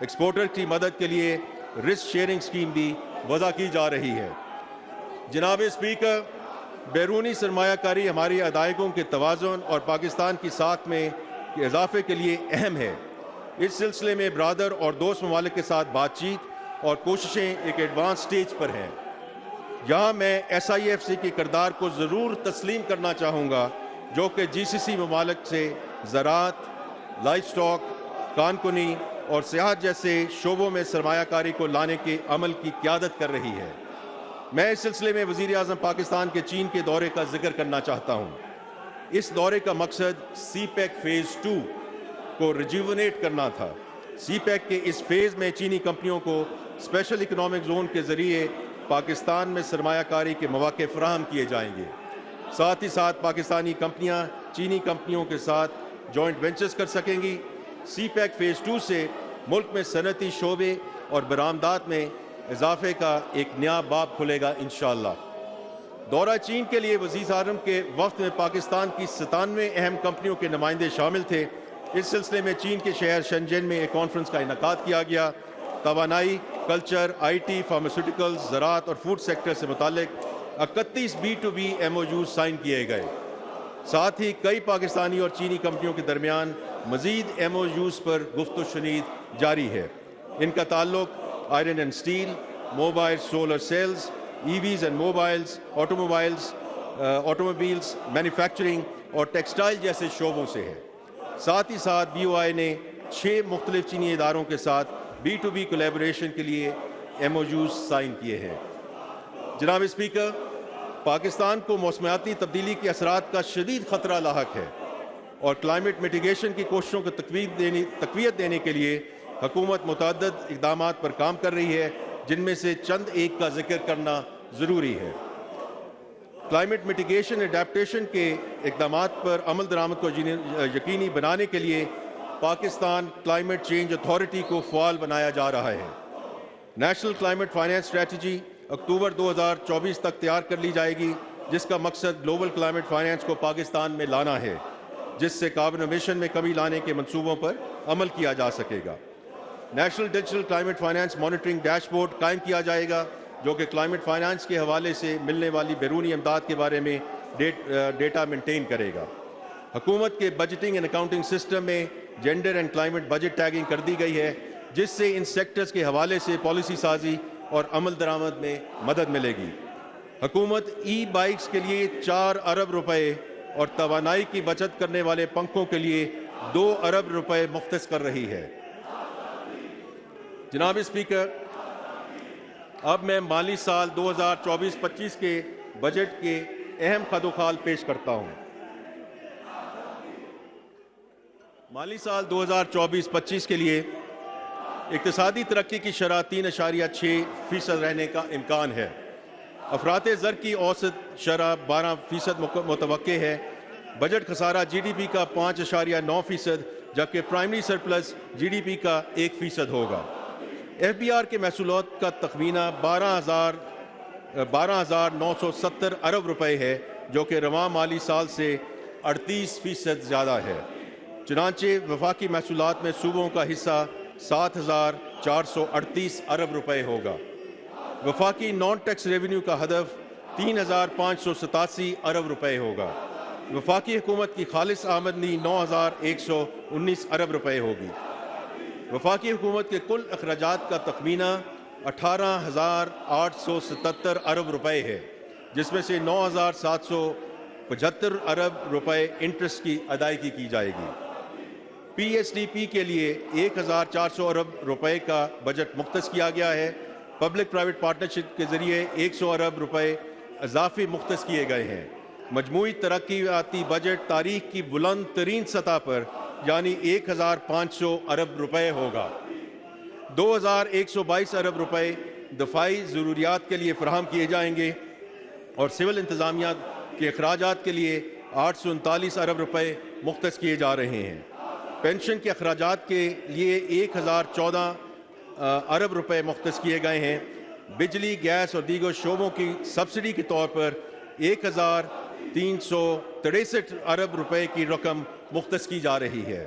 Speaker 1: ایکسپورٹر کی مدد کے لیے رسک شیئرنگ اسکیم بھی وضع کی جا رہی ہے۔ جناب اسپیکر، بیرونی سرمایہ کاری ہماری ادائیگیوں کے توازن اور پاکستان کی ساکھ میں اضافے کے لیے اہم ہے۔ اس سلسلے میں برادر اور دوست ممالک کے ساتھ بات چیت اور کوششیں ایک ایڈوانس سٹیج پر ہیں۔ یہاں میں SIFC کے کردار کو ضرور تسلیم کرنا چاہوں گا، جو کہ GCC ممالک سے زراعت، لائف سٹاک، کانکنی اور سیاحت جیسے شعبوں میں سرمایہ کاری کو لانے کے عمل کی قیادت کر رہی ہے۔ میں اس سلسلے میں وزیر اعظم پاکستان کے چین کے دورے کا ذکر کرنا چاہتا ہوں۔ اس دورے کا مقصد CPEC فیز 2 کو ریجیونیٹ کرنا تھا۔ CPEC کے اس فیز میں چینی کمپنیوں کو اسپیشل اکنامک زون کے ذریعے پاکستان میں سرمایہ کاری کے مواقع فراہم کیے جائیں گے۔ ساتھ ہی ساتھ پاکستانی کمپنیاں چینی کمپنیوں کے ساتھ جوائنٹ وینچرز کر سکیں گی۔ CPEC فیز 2 سے ملک میں صنعتی شعبے اور برآمدات میں اضافے کا ایک نیا باب کھلے گا انشاءاللہ۔ دورہ چین کے لیے وزیر اعظم کے وفد میں پاکستان کی 97 اہم کمپنیوں کے نمائندے شامل تھے۔ اس سلسلے میں چین کے شہر شنجن میں ایک کانفرنس کا انعقاد کیا گیا۔ توانائی، کلچر، IT، فارماسیوٹیکلز، زراعت اور فوڈ سیکٹر سے متعلق 31 B2B MOUs سائن کیے گئے۔ ساتھ ہی کئی پاکستانی اور چینی کمپنیوں کے درمیان مزید MOUs پر گفت و شنید جاری ہے۔ ان کا تعلق iron and steel, mobile solar cells, EVs and automobiles, manufacturing اور ٹیکسٹائل جیسے شعبوں سے ہے۔ ساتھ ہی ساتھ BOI نے 6 مختلف چینی اداروں کے ساتھ B2B کولیبوریشن کے لیے MOUs سائن کیے ہیں۔ جناب اسپیکر، پاکستان کو موسمیاتی تبدیلی کے اثرات کا شدید خطرہ لاحق ہے اور کلائمیٹ میٹیگیشن کی کوششوں کو تقویت دینے کے لیے حکومت متعدد اقدامات پر کام کر رہی ہے، جن میں سے چند ایک کا ذکر کرنا ضروری ہے۔ کلائمیٹ میٹیگیشن اڈیپٹیشن کے اقدامات پر عمل درآمد کو یقینی بنانے کے لیے پاکستان کلائمیٹ چینج اتھارٹی کو فعال بنایا جا رہا ہے۔ نیشنل کلائمیٹ فائنانس اسٹریٹجی اکتوبر 2024 تک تیار کر لی جائے گی، جس کا مقصد گلوبل کلائمیٹ فائنانس کو پاکستان میں لانا ہے، جس سے کاربن ایمیشن میں کمی لانے کے منصوبوں پر عمل کیا جا سکے گا۔ National digital climate finance monitoring dashboard قائم کیا جائے گا، جو کہ کلائمیٹ فائنانس کے حوالے سے ملنے والی بیرونی امداد کے بارے میں ڈیٹا مینٹین کرے گا۔ حکومت کے بجٹنگ اینڈ اکاؤنٹنگ سسٹم میں gender and climate budget tagging کر دی گئی ہے، جس سے ان سیکٹرز کے حوالے سے پالیسی سازی اور عمل درآمد میں مدد ملے گی۔ حکومت بائکس کے لیے 4 ارب روپے اور توانائی کی بچت کرنے والے پنکھوں کے لیے 2 ارب روپے مختص کر رہی ہے۔ جناب اسپیکر، اب میں مالی سال 2024-25 کے بجٹ کے اہم خد و خال پیش کرتا ہوں۔ مالی سال 2024-25 کے لیے اقتصادی ترقی کی شرح 3.6% رہنے کا امکان ہے۔ افراط زر کی اوسط شرح 12% متوقع ہے۔ بجٹ خسارہ GDP کا 5.9%، جبکہ پرائمری سرپلس GDP کا 1% ہوگا۔ FBR کے محصولات کا تخمینہ 12,970 ارب روپے ہے، جو کہ رواں مالی سال سے 38% زیادہ ہے۔ چنانچہ وفاقی محصولات میں صوبوں کا حصہ 7,438 ارب روپے ہوگا۔ وفاقی نان ٹیکس ریونیو کا ہدف 3,587 ارب روپے ہوگا۔ وفاقی حکومت کی خالص آمدنی 9,119 ارب روپے ہوگی۔ وفاقی حکومت کے کل اخراجات کا تخمینہ 18,877 ارب روپے ہے، جس میں سے 9,775 ارب روپے انٹرسٹ کی ادائیگی کی جائے گی۔ PSDP کے لیے 1,400 ارب روپے کا بجٹ مختص کیا گیا ہے۔ پبلک پرائیویٹ پارٹنرشپ کے ذریعے 100 ارب روپے اضافی مختص کیے گئے ہیں۔ مجموعی ترقیاتی بجٹ تاریخ کی بلند ترین سطح پر یعنی 1,500 ارب روپے ہوگا۔ 2,122 ارب روپے دفاعی ضروریات کے لیے فراہم کیے جائیں گے اور سول انتظامیہ کے اخراجات کے لیے 839 ارب روپے مختص کیے جا رہے ہیں۔ پینشن کے اخراجات کے لیے 1,014 ارب روپے مختص کیے گئے ہیں۔ بجلی، گیس اور دیگر شعبوں کی سبسڈی کے طور پر 1,363 ارب روپے کی رقم مختص کی جا رہی ہے۔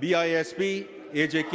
Speaker 1: BISP, AJK,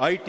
Speaker 1: IT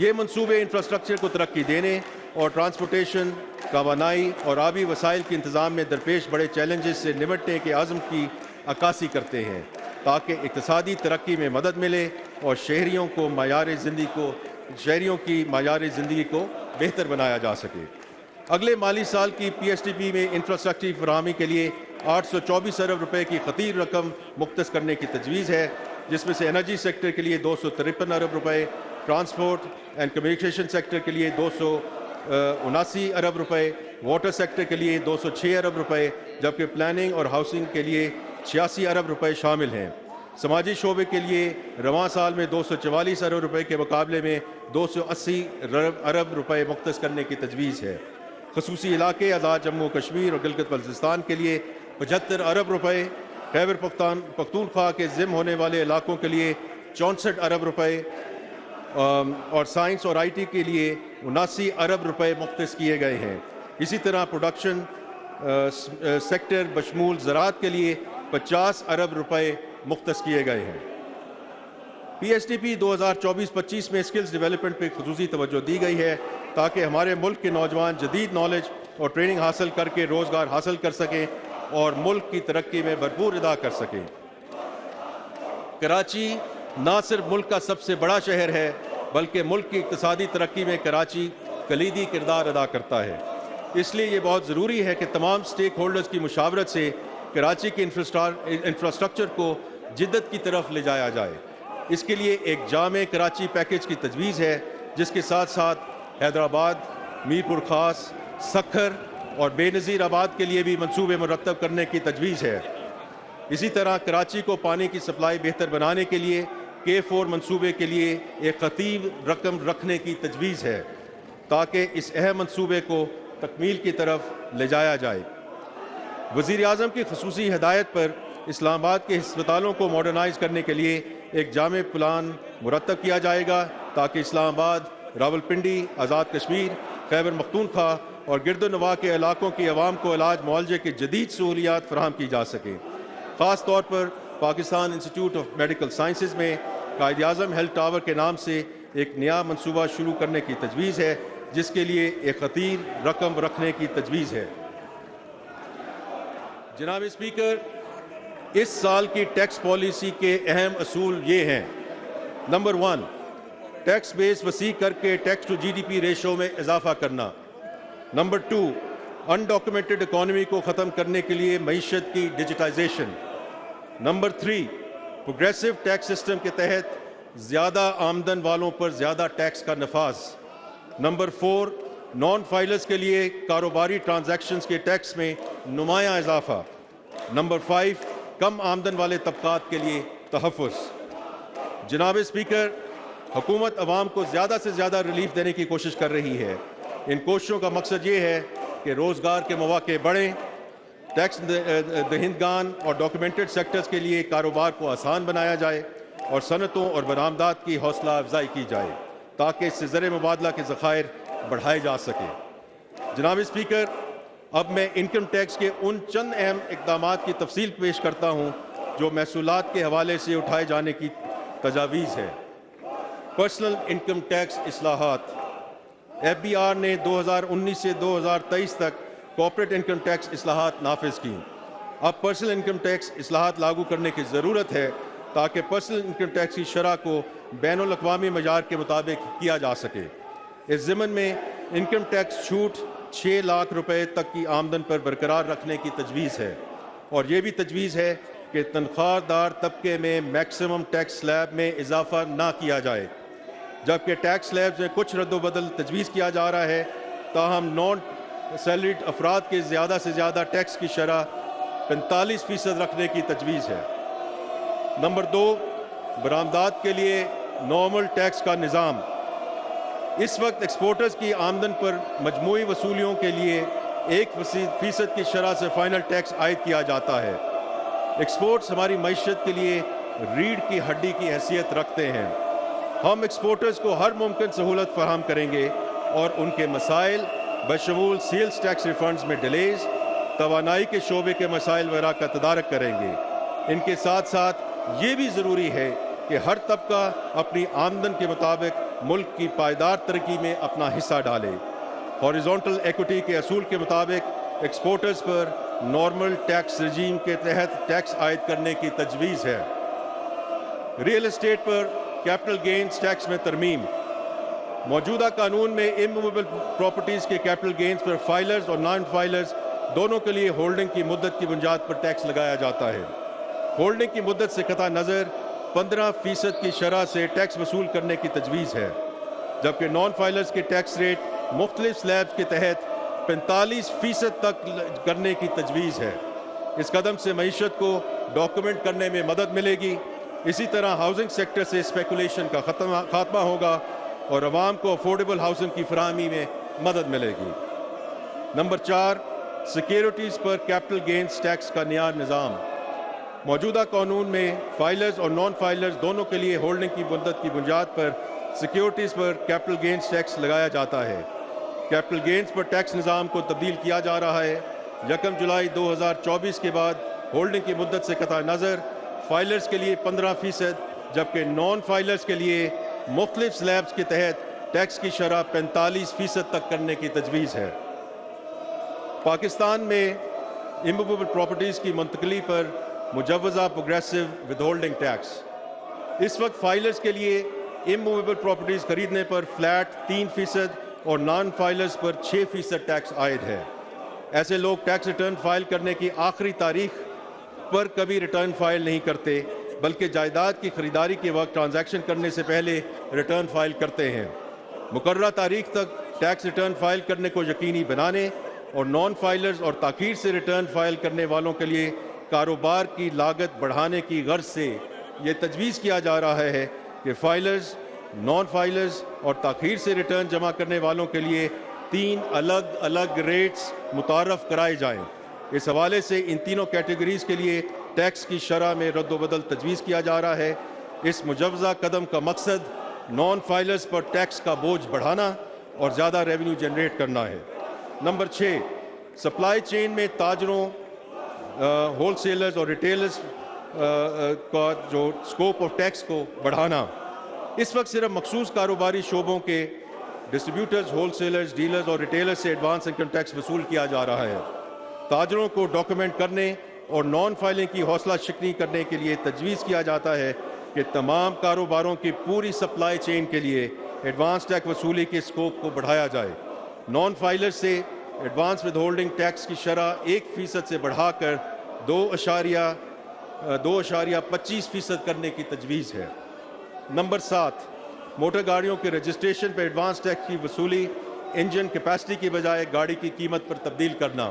Speaker 1: یہ منصوبے انفراسٹرکچر کو ترقی دینے اور ٹرانسپورٹیشن، توانائی اور آبی وسائل کے انتظام میں درپیش بڑے چیلنجز سے نمٹنے کے عزم کی عکاسی کرتے ہیں تاکہ اقتصادی ترقی میں مدد ملے اور شہریوں کی معیار زندگی کو بہتر بنایا جا سکے۔ اگلے مالی سال کی پی ایس ٹی پی میں انفراسٹرکچر فراہمی کے لیے 824 ارب روپے کی خطیر رقم مختص کرنے کی تجویز ہے، جس میں سے انرجی سیکٹر کے لیے 253 ارب روپے، ٹرانسپورٹ اینڈ کمیونیکیشن سیکٹر کے لیے 279 ارب روپے، واٹر سیکٹر کے لیے 206 ارب روپے، جبکہ پلاننگ اور ہاؤسنگ کے لیے 86 ارب روپے شامل ہیں۔ سماجی شعبے کے لیے رواں سال میں 244 ارب روپے کے مقابلے میں 280 ارب روپے مختص کرنے کی تجویز ہے۔ خصوصی علاقے آزاد جموں کشمیر اور گلگت بلتستان کے لیے 75 ارب روپے، خیبر پختونخوا کے ضم ہونے والے علاقوں کے لیے 64 ارب روپے اور سائنس اور آئی ٹی کے لیے 79 ارب روپے مختص کیے گئے ہیں۔ اسی طرح پروڈکشن سیکٹر بشمول زراعت کے لیے 50 ارب روپے مختص کیے گئے ہیں۔ پی ایس ٹی پی 2024-25 میں اسکلز ڈیولپمنٹ پہ خصوصی توجہ دی گئی ہے تاکہ ہمارے ملک کے نوجوان جدید نالج اور ٹریننگ حاصل کر کے روزگار حاصل کر سکیں اور ملک کی ترقی میں بھرپور ادا کر سکیں۔ کراچی نہ صرف ملک کا سب سے بڑا شہر ہے بلکہ ملک کی اقتصادی ترقی میں کراچی کلیدی کردار ادا کرتا ہے۔ اس لیے یہ بہت ضروری ہے کہ تمام سٹیک ہولڈرز کی مشاورت سے کراچی کے انفراسٹرکچر کو جدت کی طرف لے جایا جائے۔ اس کے لیے ایک جامع کراچی پیکیج کی تجویز ہے، جس کے ساتھ ساتھ حیدرآباد، میر پور خاص، سکھر اور بے نظیر آباد کے لیے بھی منصوبے مرتب کرنے کی تجویز ہے۔ اسی طرح کراچی کو پانی کی سپلائی بہتر بنانے کے لیے K4 منصوبے کے لیے ایک خطیر رقم رکھنے کی تجویز ہے تاکہ اس اہم منصوبے کو تکمیل کی طرف لے جایا جائے۔ وزیر اعظم کی خصوصی ہدایت پر اسلام آباد کے ہسپتالوں کو ماڈرنائز کرنے کے لیے ایک جامع پلان مرتب کیا جائے گا تاکہ اسلام آباد، راولپنڈی، آزاد کشمیر، خیبر پختونخوا اور گرد و نواح کے علاقوں کی عوام کو علاج معالجے کی جدید سہولیات فراہم کی جا سکیں۔ خاص طور پر Pakistan institute of medical sciences میں قائد اعظم ہیلتھ ٹاور کے نام سے ایک نیا منصوبہ شروع کرنے کی تجویز ہے، جس کے لیے ایک خطیر رقم رکھنے کی تجویز ہے۔ جناب اسپیکر، اس سال کی ٹیکس پالیسی کے اہم اصول یہ ہیں: نمبر 1، ٹیکس بیس وسیع کر کے tax to G D P ratio میں اضافہ کرنا۔ نمبر 2، انڈاکومنٹڈ اکانومی کو ختم کرنے کے لیے معیشت کی digitization. Number 3، progressive tax system کے تحت زیادہ آمدن والوں پر زیادہ ٹیکس کا نفاذ۔ نمبر 4، نان فائلرز کے لیے کاروباری ٹرانزیکشنز کے ٹیکس میں نمایاں اضافہ۔ نمبر 5، کم آمدن والے طبقات کے لیے تحفظ۔ جناب اسپیکر، حکومت عوام کو زیادہ سے زیادہ ریلیف دینے کی کوشش کر رہی ہے۔ ان کوششوں کا مقصد یہ ہے کہ روزگار کے مواقع بڑھیں، ٹیکس دہندگان اور ڈاکیومنٹڈ سیکٹرز کے لیے کاروبار کو آسان بنایا جائے اور صنعتوں اور برآمدات کی حوصلہ افزائی کی جائے تاکہ اس سے زر مبادلہ کے ذخائر بڑھائے جا سکیں۔ جناب اسپیکر، اب میں انکم ٹیکس کے ان چند اہم اقدامات کی تفصیل پیش کرتا ہوں جو محصولات کے حوالے سے اٹھائے جانے کی تجاویز ہے۔ پرسنل انکم ٹیکس اصلاحات۔ ایف بی آر نے 2019 سے 2023 تک کارپوریٹ انکم ٹیکس اصلاحات نافذ کی۔ اب پرسنل انکم ٹیکس اصلاحات لاگو کرنے کی ضرورت ہے تاکہ پرسنل انکم ٹیکس کی شرح کو بین الاقوامی معیار کے مطابق کیا جا سکے۔ اس ضمن میں انکم ٹیکس چھوٹ 6 لاکھ روپے تک کی آمدن پر برقرار رکھنے کی تجویز ہے، اور یہ بھی تجویز ہے کہ تنخواہ دار طبقے میں میکسیمم ٹیکس سلیب میں اضافہ نہ کیا جائے، جبکہ ٹیکس سلیبز میں کچھ رد و بدل تجویز کیا جا رہا ہے، تاہم نان سیلریڈ افراد کے زیادہ سے زیادہ ٹیکس کی شرح 45% رکھنے کی تجویز ہے۔ نمبر 2، برآمدات کے لیے نارمل ٹیکس کا نظام۔ اس وقت ایکسپورٹرز کی آمدن پر مجموعی وصولیوں کے لیے 1% کی شرح سے فائنل ٹیکس عائد کیا جاتا ہے۔ ایکسپورٹس ہماری معیشت کے لیے ریڑھ کی ہڈی کی حیثیت رکھتے ہیں۔ ہم ایکسپورٹرز کو ہر ممکن سہولت فراہم کریں گے اور ان کے مسائل بشمول سیلز ٹیکس ریفنڈز میں ڈیلیز، توانائی کے شعبے کے مسائل وغیرہ کا تدارک کریں گے۔ ان کے ساتھ ساتھ یہ بھی ضروری ہے کہ ہر طبقہ اپنی آمدن کے مطابق ملک کی پائیدار ترقی میں اپنا حصہ ڈالے۔ ہاریزونٹل ایکوٹی کے اصول کے مطابق ایکسپورٹرز پر نارمل ٹیکس رجیم کے تحت ٹیکس عائد کرنے کی تجویز ہے۔ ریئل اسٹیٹ پر کیپٹل گینز ٹیکس میں ترمیم۔ موجودہ قانون میں اموویبل پراپرٹیز کے کیپٹل گینز پر فائلرز اور نان فائلرز دونوں کے لیے ہولڈنگ کی مدت کی بنیاد پر ٹیکس لگایا جاتا ہے۔ ہولڈنگ کی مدت سے قطع نظر 15% کی شرح سے ٹیکس وصول کرنے کی تجویز ہے، جبکہ نان فائلرز کے ٹیکس ریٹ مختلف سلیبز کے تحت 45% تک کرنے کی تجویز ہے۔ اس قدم سے معیشت کو ڈاکومنٹ کرنے میں مدد ملے گی۔ اسی طرح ہاؤسنگ سیکٹر سے اسپیکولیشن کا خاتمہ ہوگا اور عوام کو افورڈیبل ہاؤسنگ کی فراہمی میں مدد ملے گی۔ نمبر 4، سیکیورٹیز پر کیپٹل گینز ٹیکس کا نیا نظام۔ موجودہ قانون میں فائلرز اور نان فائلرز دونوں کے لیے ہولڈنگ کی مدت کی بنیاد پر سیکیورٹیز پر کیپٹل گینز ٹیکس لگایا جاتا ہے۔ کیپٹل گینز پر ٹیکس نظام کو تبدیل کیا جا رہا ہے۔ 1 جولائی 2024 کے بعد ہولڈنگ کی مدت سے قطع نظر فائلرز کے لیے 15%، جبکہ نان فائلرز کے لیے مختلف سلیبز کے تحت ٹیکس کی شرح 45% تک کرنے کی تجویز ہے۔ پاکستان میں اموویبل پراپرٹیز کی منتقلی پر مجوزہ پروگریسو ود ہولڈنگ ٹیکس۔ اس وقت فائلرز کے لیے اموویبل پراپرٹیز خریدنے پر فلیٹ 3% اور نان فائلرز پر 6% ٹیکس عائد ہے۔ ایسے لوگ ٹیکس ریٹرن فائل کرنے کی آخری تاریخ پر کبھی ریٹرن فائل نہیں کرتے، بلکہ جائیداد کی خریداری کے وقت ٹرانزیکشن کرنے سے پہلے ریٹرن فائل کرتے ہیں۔ مقررہ تاریخ تک ٹیکس ریٹرن فائل کرنے کو یقینی بنانے اور نان فائلرز اور تاخیر سے ریٹرن فائل کرنے والوں کے لیے کاروبار کی لاگت بڑھانے کی غرض سے یہ تجویز کیا جا رہا ہے کہ فائلرز، نان فائلرز اور تاخیر سے ریٹرن جمع کرنے والوں کے لیے 3 الگ الگ ریٹس متعارف کرائے جائیں۔ اس حوالے سے ان تینوں کیٹیگریز کے لیے ٹیکس کی شرح میں رد و بدل تجویز کیا جا رہا ہے۔ اس مجوزہ قدم کا مقصد نان فائلرز پر ٹیکس کا بوجھ بڑھانا اور زیادہ ریونیو جنریٹ کرنا ہے۔ نمبر 6، سپلائی چین میں تاجروں، ہول سیلرز اور ریٹیلرز کا جو سکوپ آف ٹیکس کو بڑھانا۔ اس وقت صرف مخصوص کاروباری شعبوں کے ڈسٹریبیوٹرز، ہول سیلرز، ڈیلرز اور ریٹیلرز سے ایڈوانس انکم ٹیکس وصول کیا جا رہا ہے۔ تاجروں کو ڈاکومنٹ کرنے اور نان فائلنگ کی حوصلہ شکنی کرنے کے لیے تجویز کیا جاتا ہے کہ تمام کاروباروں کی پوری سپلائی چین کے لیے ایڈوانس ٹیکس وصولی کے سکوپ کو بڑھایا جائے۔ نان فائلر سے ایڈوانس ود ہولڈنگ ٹیکس کی شرح 1% سے بڑھا کر 2.25% کرنے کی تجویز ہے۔ نمبر 7، موٹر گاڑیوں کے رجسٹریشن پر ایڈوانس ٹیکس کی وصولی انجن کیپیسٹی کی بجائے گاڑی کی قیمت پر تبدیل کرنا۔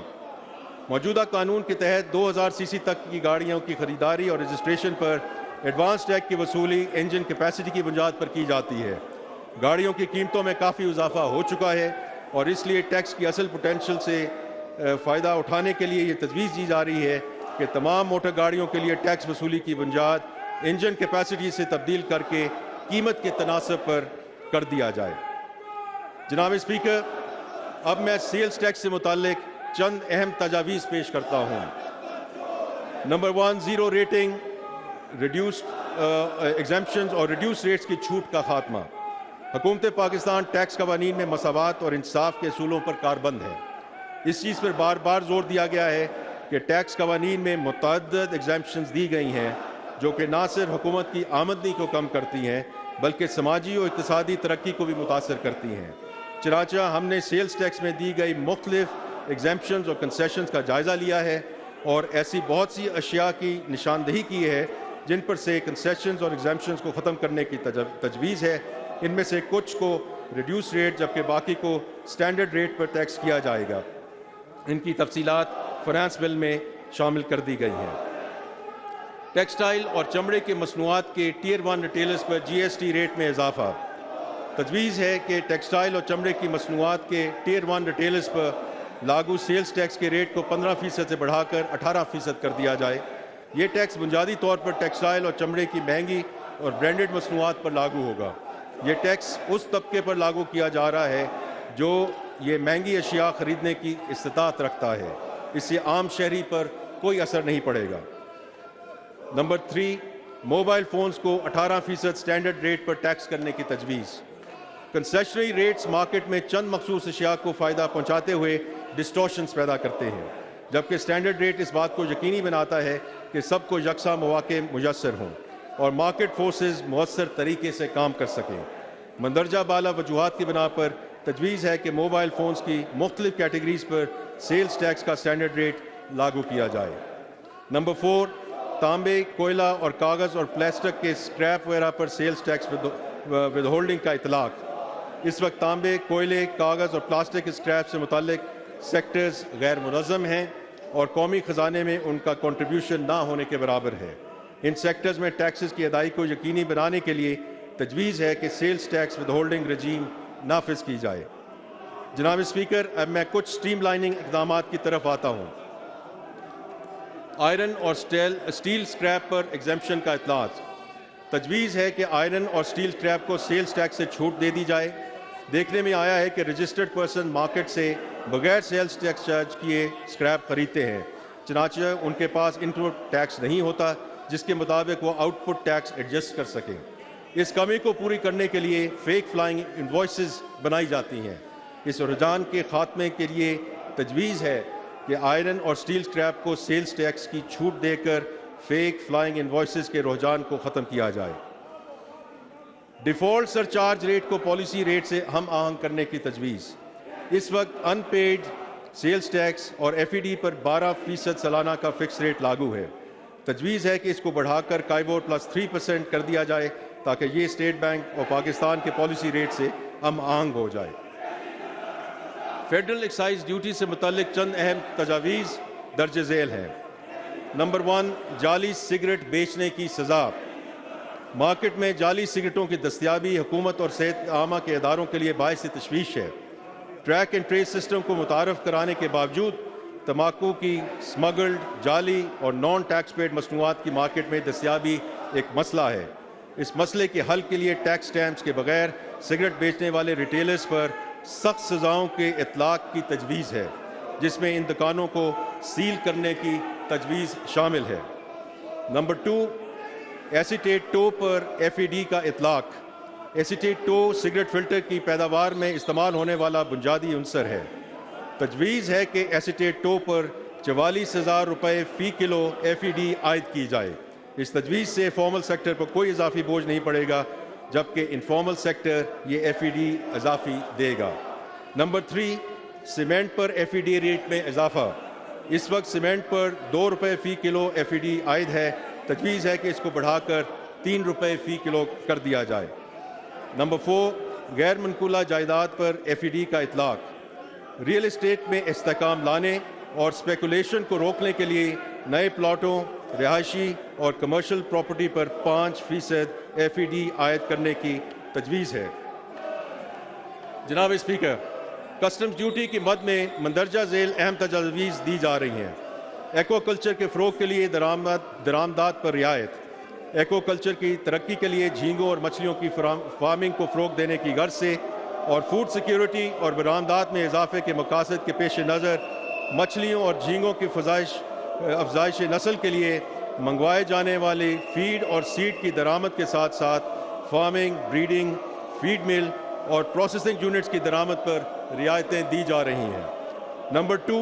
Speaker 1: موجودہ قانون کے تحت 2000 سی سی تک کی گاڑیوں کی خریداری اور رجسٹریشن پر ایڈوانس ٹیکس کی وصولی انجن کیپیسٹی کی بنیاد پر کی جاتی ہے۔ گاڑیوں کی قیمتوں میں کافی اضافہ ہو چکا ہے اور اس لیے ٹیکس کی اصل پوٹینشل سے فائدہ اٹھانے کے لیے یہ تجویز دی جا رہی ہے کہ تمام موٹر گاڑیوں کے لیے ٹیکس وصولی کی بنیاد انجن کیپیسٹی سے تبدیل کر کے قیمت کے تناسب پر کر دیا جائے۔ جناب اسپیکر، اب میں سیلز ٹیکس سے متعلق چند اہم تجاویز پیش کرتا ہوں۔ نمبر 1، زیرو ریٹنگ، ریڈیوسڈ ایگزمپشنز اور ریڈیوس ریٹس کی چھوٹ کا خاتمہ۔ حکومت پاکستان ٹیکس قوانین میں مساوات اور انصاف کے اصولوں پر کاربند ہے۔ اس چیز پر بار بار زور دیا گیا ہے کہ ٹیکس قوانین میں متعدد ایگزمپشنز دی گئی ہیں جو کہ نہ صرف حکومت کی آمدنی کو کم کرتی ہیں بلکہ سماجی اور اقتصادی ترقی کو بھی متاثر کرتی ہیں۔ چنانچہ ہم نے سیلز ٹیکس میں دی گئی مختلف ایگزمپشنز اور کنسیشنز کا جائزہ لیا ہے اور ایسی بہت سی اشیاء کی نشاندہی کی ہے جن پر سے کنسیشنز اور ایگزمپشنز کو ختم کرنے کی تجویز ہے۔ ان میں سے کچھ کو ریڈیوس ریٹ جبکہ باقی کو سٹینڈرڈ ریٹ پر ٹیکس کیا جائے گا۔ ان کی تفصیلات فنانس بل میں شامل کر دی گئی ہیں۔ ٹیکسٹائل اور چمڑے کے مصنوعات کے ٹیئر 1 ریٹیلرز پر جی ایس ٹی ریٹ میں اضافہ۔ تجویز ہے کہ ٹیکسٹائل اور چمڑے کی مصنوعات کے ٹیئر 1 ریٹیلرز پر لاگو سیلز ٹیکس کے ریٹ کو 15% سے بڑھا کر 18% کر دیا جائے۔ یہ ٹیکس بنیادی طور پر ٹیکسٹائل اور چمڑے کی مہنگی اور برانڈڈ مصنوعات پر لاگو ہوگا۔ یہ ٹیکس اس طبقے پر لاگو کیا جا رہا ہے جو یہ مہنگی اشیاء خریدنے کی استطاعت رکھتا ہے۔ اس سے عام شہری پر کوئی اثر نہیں پڑے گا۔ نمبر 3، موبائل فونز کو 18% سٹینڈرڈ ریٹ پر ٹیکس کرنے کی تجویز۔ کنسیشنری ریٹس مارکیٹ میں چند مخصوص اشیاء کو فائدہ پہنچاتے ہوئے ڈسٹورشنز پیدا کرتے ہیں، جبکہ اسٹینڈرڈ ریٹ اس بات کو یقینی بناتا ہے کہ سب کو یکساں مواقع میسر ہوں اور مارکیٹ فورسز مؤثر طریقے سے کام کر سکیں۔ مندرجہ بالا وجوہات کی بنا پر تجویز ہے کہ موبائل فونز کی مختلف کیٹیگریز پر سیلز ٹیکس کا اسٹینڈرڈ ریٹ لاگو کیا جائے۔ نمبر 4، تانبے، کوئلہ اور کاغذ اور پلاسٹک کے اسکریپ وغیرہ پر سیلز ٹیکس ود ہولڈنگ کا اطلاق۔ اس وقت تانبے، کوئلے، کاغذ اور پلاسٹک اسکریپ سے متعلق سیکٹرز غیر منظم ہیں اور قومی خزانے میں ان کا کنٹریبیوشن نہ ہونے کے برابر ہے۔ ان سیکٹرز میں ٹیکسز کی ادائیگی کو یقینی بنانے کے لیے تجویز ہے کہ سیلز ٹیکس ود ہولڈنگ رجیم نافذ کی جائے۔ جناب اسپیکر، اب میں کچھ اسٹریم لائننگ اقدامات کی طرف آتا ہوں۔ آئرن اور اسٹیل اسکریپ پر ایگزمپشن کا اطلاق۔ تجویز ہے کہ آئرن اور اسٹیل اسکریپ کو سیلز ٹیکس سے چھوٹ دے دی جائے۔ دیکھنے میں آیا ہے کہ رجسٹرڈ پرسن مارکیٹ سے بغیر سیلز ٹیکس چارج کیے اسکریپ خریدتے ہیں، چنانچہ ان کے پاس انپٹ ٹیکس نہیں ہوتا جس کے مطابق وہ آؤٹ پٹ ٹیکس ایڈجسٹ کر سکیں۔ اس کمی کو پوری کرنے کے لیے فیک فلائنگ انوائسز بنائی جاتی ہیں۔ اس رجحان کے خاتمے کے لیے تجویز ہے کہ آئرن اور اسٹیل اسکریپ کو سیلز ٹیکس کی چھوٹ دے کر فیک فلائنگ انوائسز کے رجحان کو ختم کیا جائے۔ ڈیفالٹ سرچارج ریٹ کو پالیسی ریٹ سے ہم آہنگ کرنے کی تجویز۔ اس وقت ان پیڈ سیلز ٹیکس اور ایف ای ڈی پر 12% سالانہ کا فکس ریٹ لاگو ہے۔ تجویز ہے کہ اس کو بڑھا کر کائبور پلس 3% کر دیا جائے تاکہ یہ اسٹیٹ بینک اور پاکستان کے پالیسی ریٹ سے ہم آہنگ ہو جائے۔ فیڈرل ایکسائز ڈیوٹی سے متعلق چند اہم تجاویز درج ذیل ہیں۔ نمبر 1، جعلی سگریٹ بیچنے کی سزا۔ مارکیٹ میں جعلی سگریٹوں کی دستیابی حکومت اور صحت عامہ کے اداروں کے لیے باعث تشویش ہے۔ ٹریک اینڈ ٹریس سسٹم کو متعارف کرانے کے باوجود تمباکو کی سمگلڈ، جعلی اور نان ٹیکس پیڈ مصنوعات کی مارکیٹ میں دستیابی ایک مسئلہ ہے۔ اس مسئلے کے حل کے لیے ٹیکس سٹیمپس کے بغیر سگریٹ بیچنے والے ریٹیلرز پر سخت سزاؤں کے اطلاق کی تجویز ہے، جس میں ان دکانوں کو سیل کرنے کی تجویز شامل ہے۔ نمبر 2، ایسیٹیٹ ٹو پر ایف ای ڈی کا اطلاق۔ ایسیٹیٹ ٹو سگریٹ فلٹر کی پیداوار میں استعمال ہونے والا بنیادی عنصر ہے۔ تجویز ہے کہ ایسیٹیٹ ٹو پر 44,000 روپے فی کلو ایف ای ڈی عائد کی جائے۔ اس تجویز سے فارمل سیکٹر پر کوئی اضافی بوجھ نہیں پڑے گا، جبکہ انفارمل سیکٹر یہ ایف ای ڈی اضافی دے گا۔ نمبر 3، سیمنٹ پر ایف ای ڈی ریٹ میں اضافہ۔ اس وقت سیمنٹ پر 2 روپے فی کلو ایف ای ڈی عائد ہے۔ تجویز ہے کہ اس کو بڑھا کر 3 روپے فی کلو کر دیا جائے۔ نمبر 4، غیر منقولہ جائیداد پر ایف ای ڈی کا اطلاق۔ ریئل اسٹیٹ میں استحکام لانے اور اسپیکولیشن کو روکنے کے لیے نئے پلاٹوں، رہائشی اور کمرشل پراپرٹی پر 5% ایف ای ڈی عائد کرنے کی تجویز ہے۔ جناب اسپیکر، کسٹمز ڈیوٹی کی مد میں مندرجہ ذیل اہم تجاویز دی جا رہی ہیں۔ ایکوا کلچر کے فروغ کے لیے درآمدات پر رعایت۔ ایکوا کلچر کی ترقی کے لیے جھینگوں اور مچھلیوں کی فارمنگ کو فروغ دینے کی غرض سے اور فوڈ سیکیورٹی اور برآمدات میں اضافے کے مقاصد کے پیش نظر مچھلیوں اور جھینگوں کی افزائش نسل کے لیے منگوائے جانے والی فیڈ اور سیڈ کی درآمد کے ساتھ ساتھ فارمنگ، بریڈنگ، فیڈ مل اور پروسیسنگ یونٹس کی درآمد پر رعایتیں دی جا رہی ہیں۔ نمبر 2،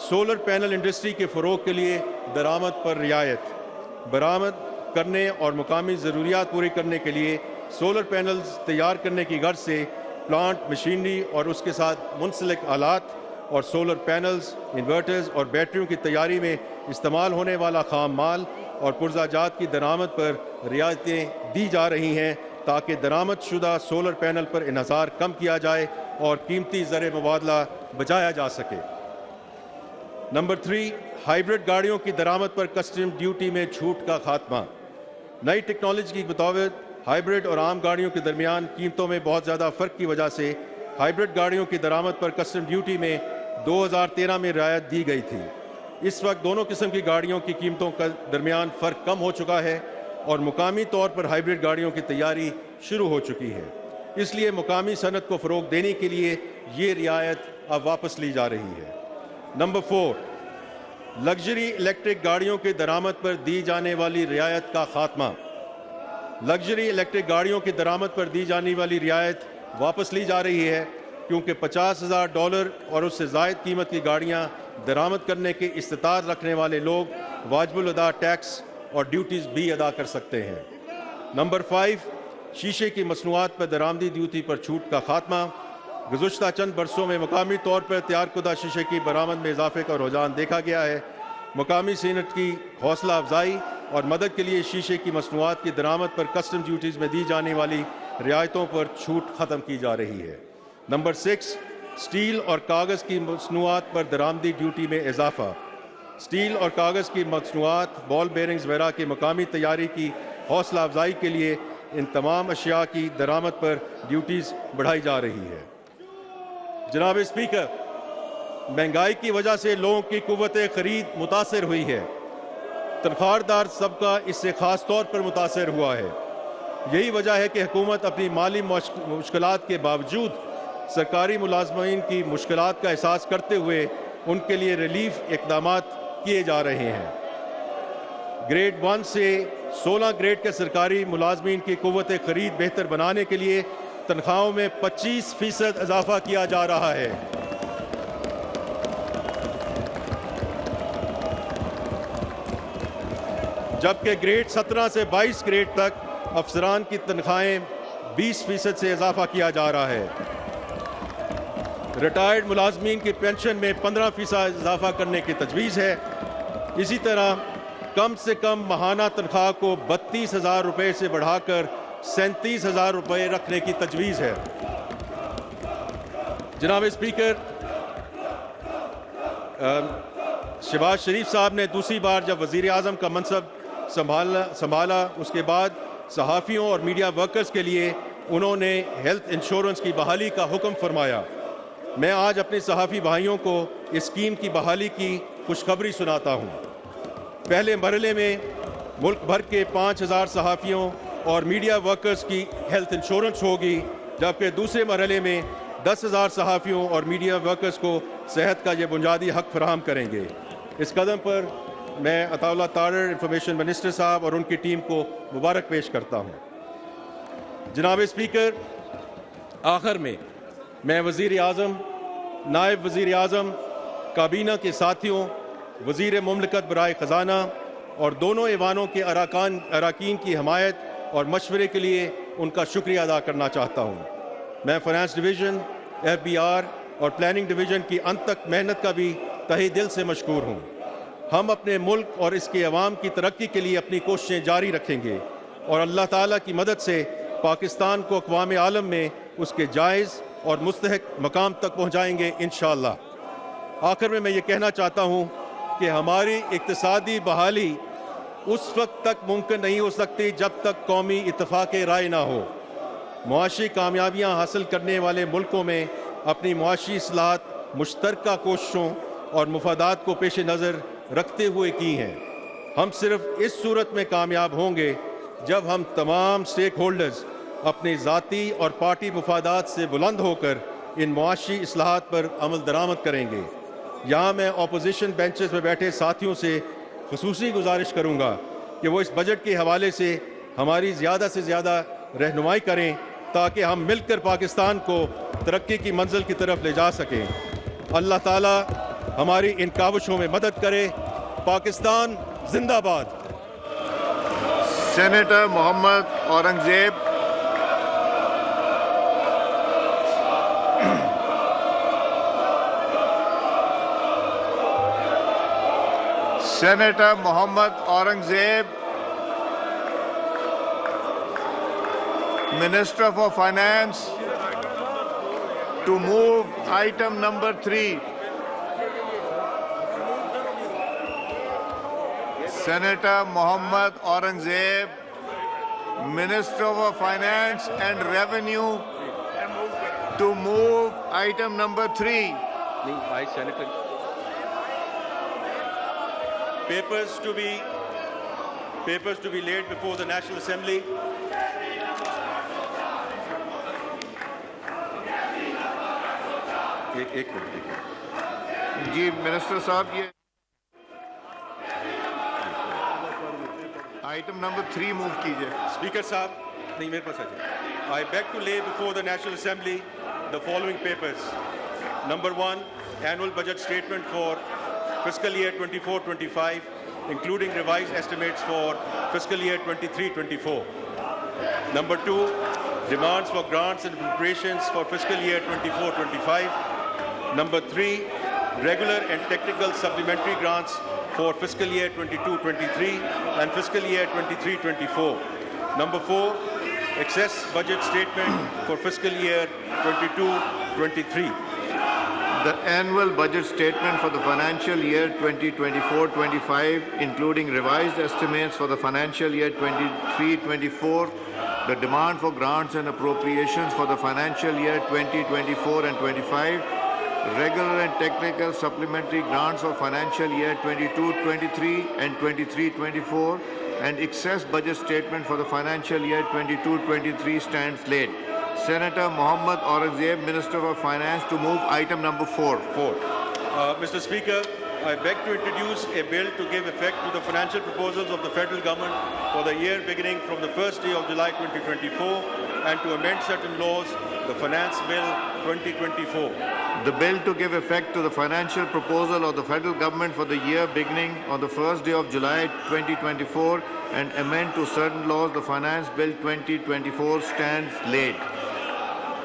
Speaker 1: سولر پینل انڈسٹری کے فروغ کے لیے درآمد پر رعایت۔ برآمد کرنے اور مقامی ضروریات پوری کرنے کے لیے سولر پینلز تیار کرنے کی غرض سے پلانٹ مشینری اور اس کے ساتھ منسلک آلات اور سولر پینلز، انورٹرز اور بیٹریوں کی تیاری میں استعمال ہونے والا خام مال اور پرزہ جات کی درآمد پر رعایتیں دی جا رہی ہیں تاکہ درآمد شدہ سولر پینل پر انحصار کم کیا جائے اور قیمتی زر مبادلہ بچایا جا سکے۔ نمبر 3، ہائیبرڈ گاڑیوں کی درآمد پر کسٹم ڈیوٹی میں چھوٹ کا خاتمہ۔ نئی ٹیکنالوجی کے مطابق ہائیبرڈ اور عام گاڑیوں کے درمیان قیمتوں میں بہت زیادہ فرق کی وجہ سے ہائیبرڈ گاڑیوں کی درآمد پر کسٹم ڈیوٹی میں 2013 میں رعایت دی گئی تھی۔ اس وقت دونوں قسم کی گاڑیوں کی قیمتوں کا درمیان فرق کم ہو چکا ہے اور مقامی طور پر ہائیبرڈ گاڑیوں کی تیاری شروع ہو چکی ہے۔ اس لیے مقامی صنعت کو فروغ دینے کے لیے یہ رعایت اب واپس لی جا رہی ہے۔ نمبر 4، لگژری الیکٹرک گاڑیوں کی درآمد پر دی جانے والی رعایت کا خاتمہ۔ لگژری الیکٹرک گاڑیوں کی درآمد پر دی جانے والی رعایت واپس لی جا رہی ہے کیونکہ $50,000 اور اس سے زائد قیمت کی گاڑیاں درآمد کرنے کی استطاعت رکھنے والے لوگ واجب الادا ٹیکس اور ڈیوٹیز بھی ادا کر سکتے ہیں۔ نمبر 5، شیشے کی مصنوعات پر درآمدی ڈیوٹی پر چھوٹ کا خاتمہ۔ گزشتہ چند برسوں میں مقامی طور پر تیار کردہ شیشے کی برآمد میں اضافے کا رجحان دیکھا گیا ہے۔ مقامی صنعت کی حوصلہ افزائی اور مدد کے لیے شیشے کی مصنوعات کی درآمد پر کسٹم ڈیوٹیز میں دی جانے والی رعایتوں پر چھوٹ ختم کی جا رہی ہے۔ نمبر 6، اسٹیل اور کاغذ کی مصنوعات پر درآمدی ڈیوٹی میں اضافہ۔ اسٹیل اور کاغذ کی مصنوعات، بال بیرنگز وغیرہ کی مقامی تیاری کی حوصلہ افزائی کے لیے ان تمام اشیاء کی درآمد پر ڈیوٹیز بڑھائی جا رہی ہے۔ جناب اسپیکر، مہنگائی کی وجہ سے لوگوں کی قوت خرید متاثر ہوئی ہے۔ تنخواہ دار طبقہ اس سے خاص طور پر متاثر ہوا ہے۔ یہی وجہ ہے کہ حکومت اپنی مالی مشکلات کے باوجود سرکاری ملازمین کی مشکلات کا احساس کرتے ہوئے ان کے لیے ریلیف اقدامات کیے جا رہے ہیں۔ گریڈ 1 سے 16 گریڈ کے سرکاری ملازمین کی قوت خرید بہتر بنانے کے لیے تنخواہوں میں 25% اضافہ کیا جا رہا ہے۔ جبکہ گریڈ 17 سے 22 گریڈ تک افسران کی تنخواہیں 20% سے اضافہ کیا جا رہا ہے۔ ریٹائرڈ ملازمین کی پینشن میں 15% اضافہ کرنے کی تجویز ہے۔ اسی طرح کم سے کم ماہانہ تنخواہ کو 32,000 روپے سے بڑھا کر 37,000 روپے رکھنے کی تجویز ہے۔ جناب اسپیکر، شہباز شریف صاحب نے دوسری بار جب وزیر اعظم کا منصب سنبھالا اس کے بعد صحافیوں اور میڈیا ورکرز کے لیے انہوں نے ہیلتھ انشورنس کی بحالی کا حکم فرمایا۔ میں آج اپنے صحافی بھائیوں کو اس اسکیم کی بحالی کی خوشخبری سناتا ہوں۔ پہلے مرحلے میں ملک بھر کے 5,000 صحافیوں اور میڈیا ورکرز کی ہیلتھ انشورنس ہوگی، جبکہ دوسرے مرحلے میں 10,000 صحافیوں اور میڈیا ورکرز کو صحت کا یہ بنیادی حق فراہم کریں گے۔ اس قدم پر میں عطا اللہ تارڑ انفارمیشن منسٹر صاحب اور ان کی ٹیم کو مبارک پیش کرتا ہوں۔ جناب اسپیکر، آخر میں وزیر اعظم، نائب وزیر اعظم، کابینہ کے ساتھیوں، وزیر مملکت برائے خزانہ اور دونوں ایوانوں کے اراکین کی حمایت اور مشورے کے لیے ان کا شکریہ ادا کرنا چاہتا ہوں۔ میں فائنانس ڈویژن، FBR اور پلاننگ ڈویژن کی انتک محنت کا بھی تہہ دل سے مشکور ہوں۔ ہم اپنے ملک اور اس کے عوام کی ترقی کے لیے اپنی کوششیں جاری رکھیں گے اور اللہ تعالیٰ کی مدد سے پاکستان کو اقوام عالم میں اس کے جائز اور مستحق مقام تک پہنچائیں گے انشاءاللہ۔ آخر میں یہ کہنا چاہتا ہوں کہ ہماری اقتصادی بحالی اس وقت تک ممکن نہیں ہو سکتی جب تک قومی اتفاق رائے نہ ہو۔ معاشی کامیابیاں حاصل کرنے والے ملکوں میں اپنی معاشی اصلاحات مشترکہ کوششوں اور مفادات کو پیش نظر رکھتے ہوئے کی ہیں۔ ہم صرف اس صورت میں کامیاب ہوں گے جب ہم تمام سٹیک ہولڈرز اپنے ذاتی اور پارٹی مفادات سے بلند ہو کر ان معاشی اصلاحات پر عمل درآمد کریں گے۔ یہاں میں اپوزیشن بینچز میں بیٹھے ساتھیوں سے خصوصی گزارش کروں گا کہ وہ اس بجٹ کے حوالے سے ہماری زیادہ سے زیادہ رہنمائی کریں تاکہ ہم مل کر پاکستان کو ترقی کی منزل کی طرف لے جا سکیں۔ اللہ تعالیٰ ہماری ان کاوشوں میں مدد کرے۔ پاکستان زندہ باد۔
Speaker 2: Senator Muhammad Aurangzeb. Senator Muhammad Aurangzeb, Minister for Finance, to move item number 3. Senator Mohammad Aurangzeb, Minister for Finance and Revenue, to move item number 3.
Speaker 1: Papers to be laid before the National Assembly. ایک منٹ
Speaker 2: جی منسٹر صاحب، یہ item number 3 move کیجئے۔
Speaker 1: Speaker صاحب، نہیں میرے پاس آ جائے۔ I beg to lay before the National Assembly the following papers. Number 1, Annual Budget Statement for Fiscal Year 24-25, including revised estimates for Fiscal Year 23-24. Number 2, Demands for Grants and Appropriations for Fiscal Year 24-25. Number 3, Regular and Technical Supplementary Grants for Fiscal Year 22-23 and Fiscal Year 23-24. Number 4, Excess Budget Statement for Fiscal Year 22-23.
Speaker 2: The annual budget statement for the financial year 2024-25, including revised estimates for the financial year 23-24, the demand for grants and appropriations for the financial year 2024 and 25, regular and technical supplementary grants for financial year 22-23 and 23-24, and excess budget statement for the financial year 22-23 stands laid. Senator Mohammad Aurangzeb, Minister of Finance, to move item number 4.
Speaker 1: Mr. Speaker, I beg to introduce a bill to give effect to the financial proposals of the federal government for the year beginning from the first day of July 2024 and to amend certain laws, the Finance Bill 2024.
Speaker 2: The bill to give effect to the financial proposal of the federal government for the year beginning on the first day of July 2024 and amend to certain laws, the Finance Bill 2024 stands laid.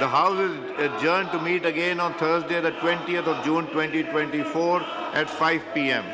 Speaker 2: The House is adjourned to meet again on Thursday, the 20th of June 2024 at 5 p.m.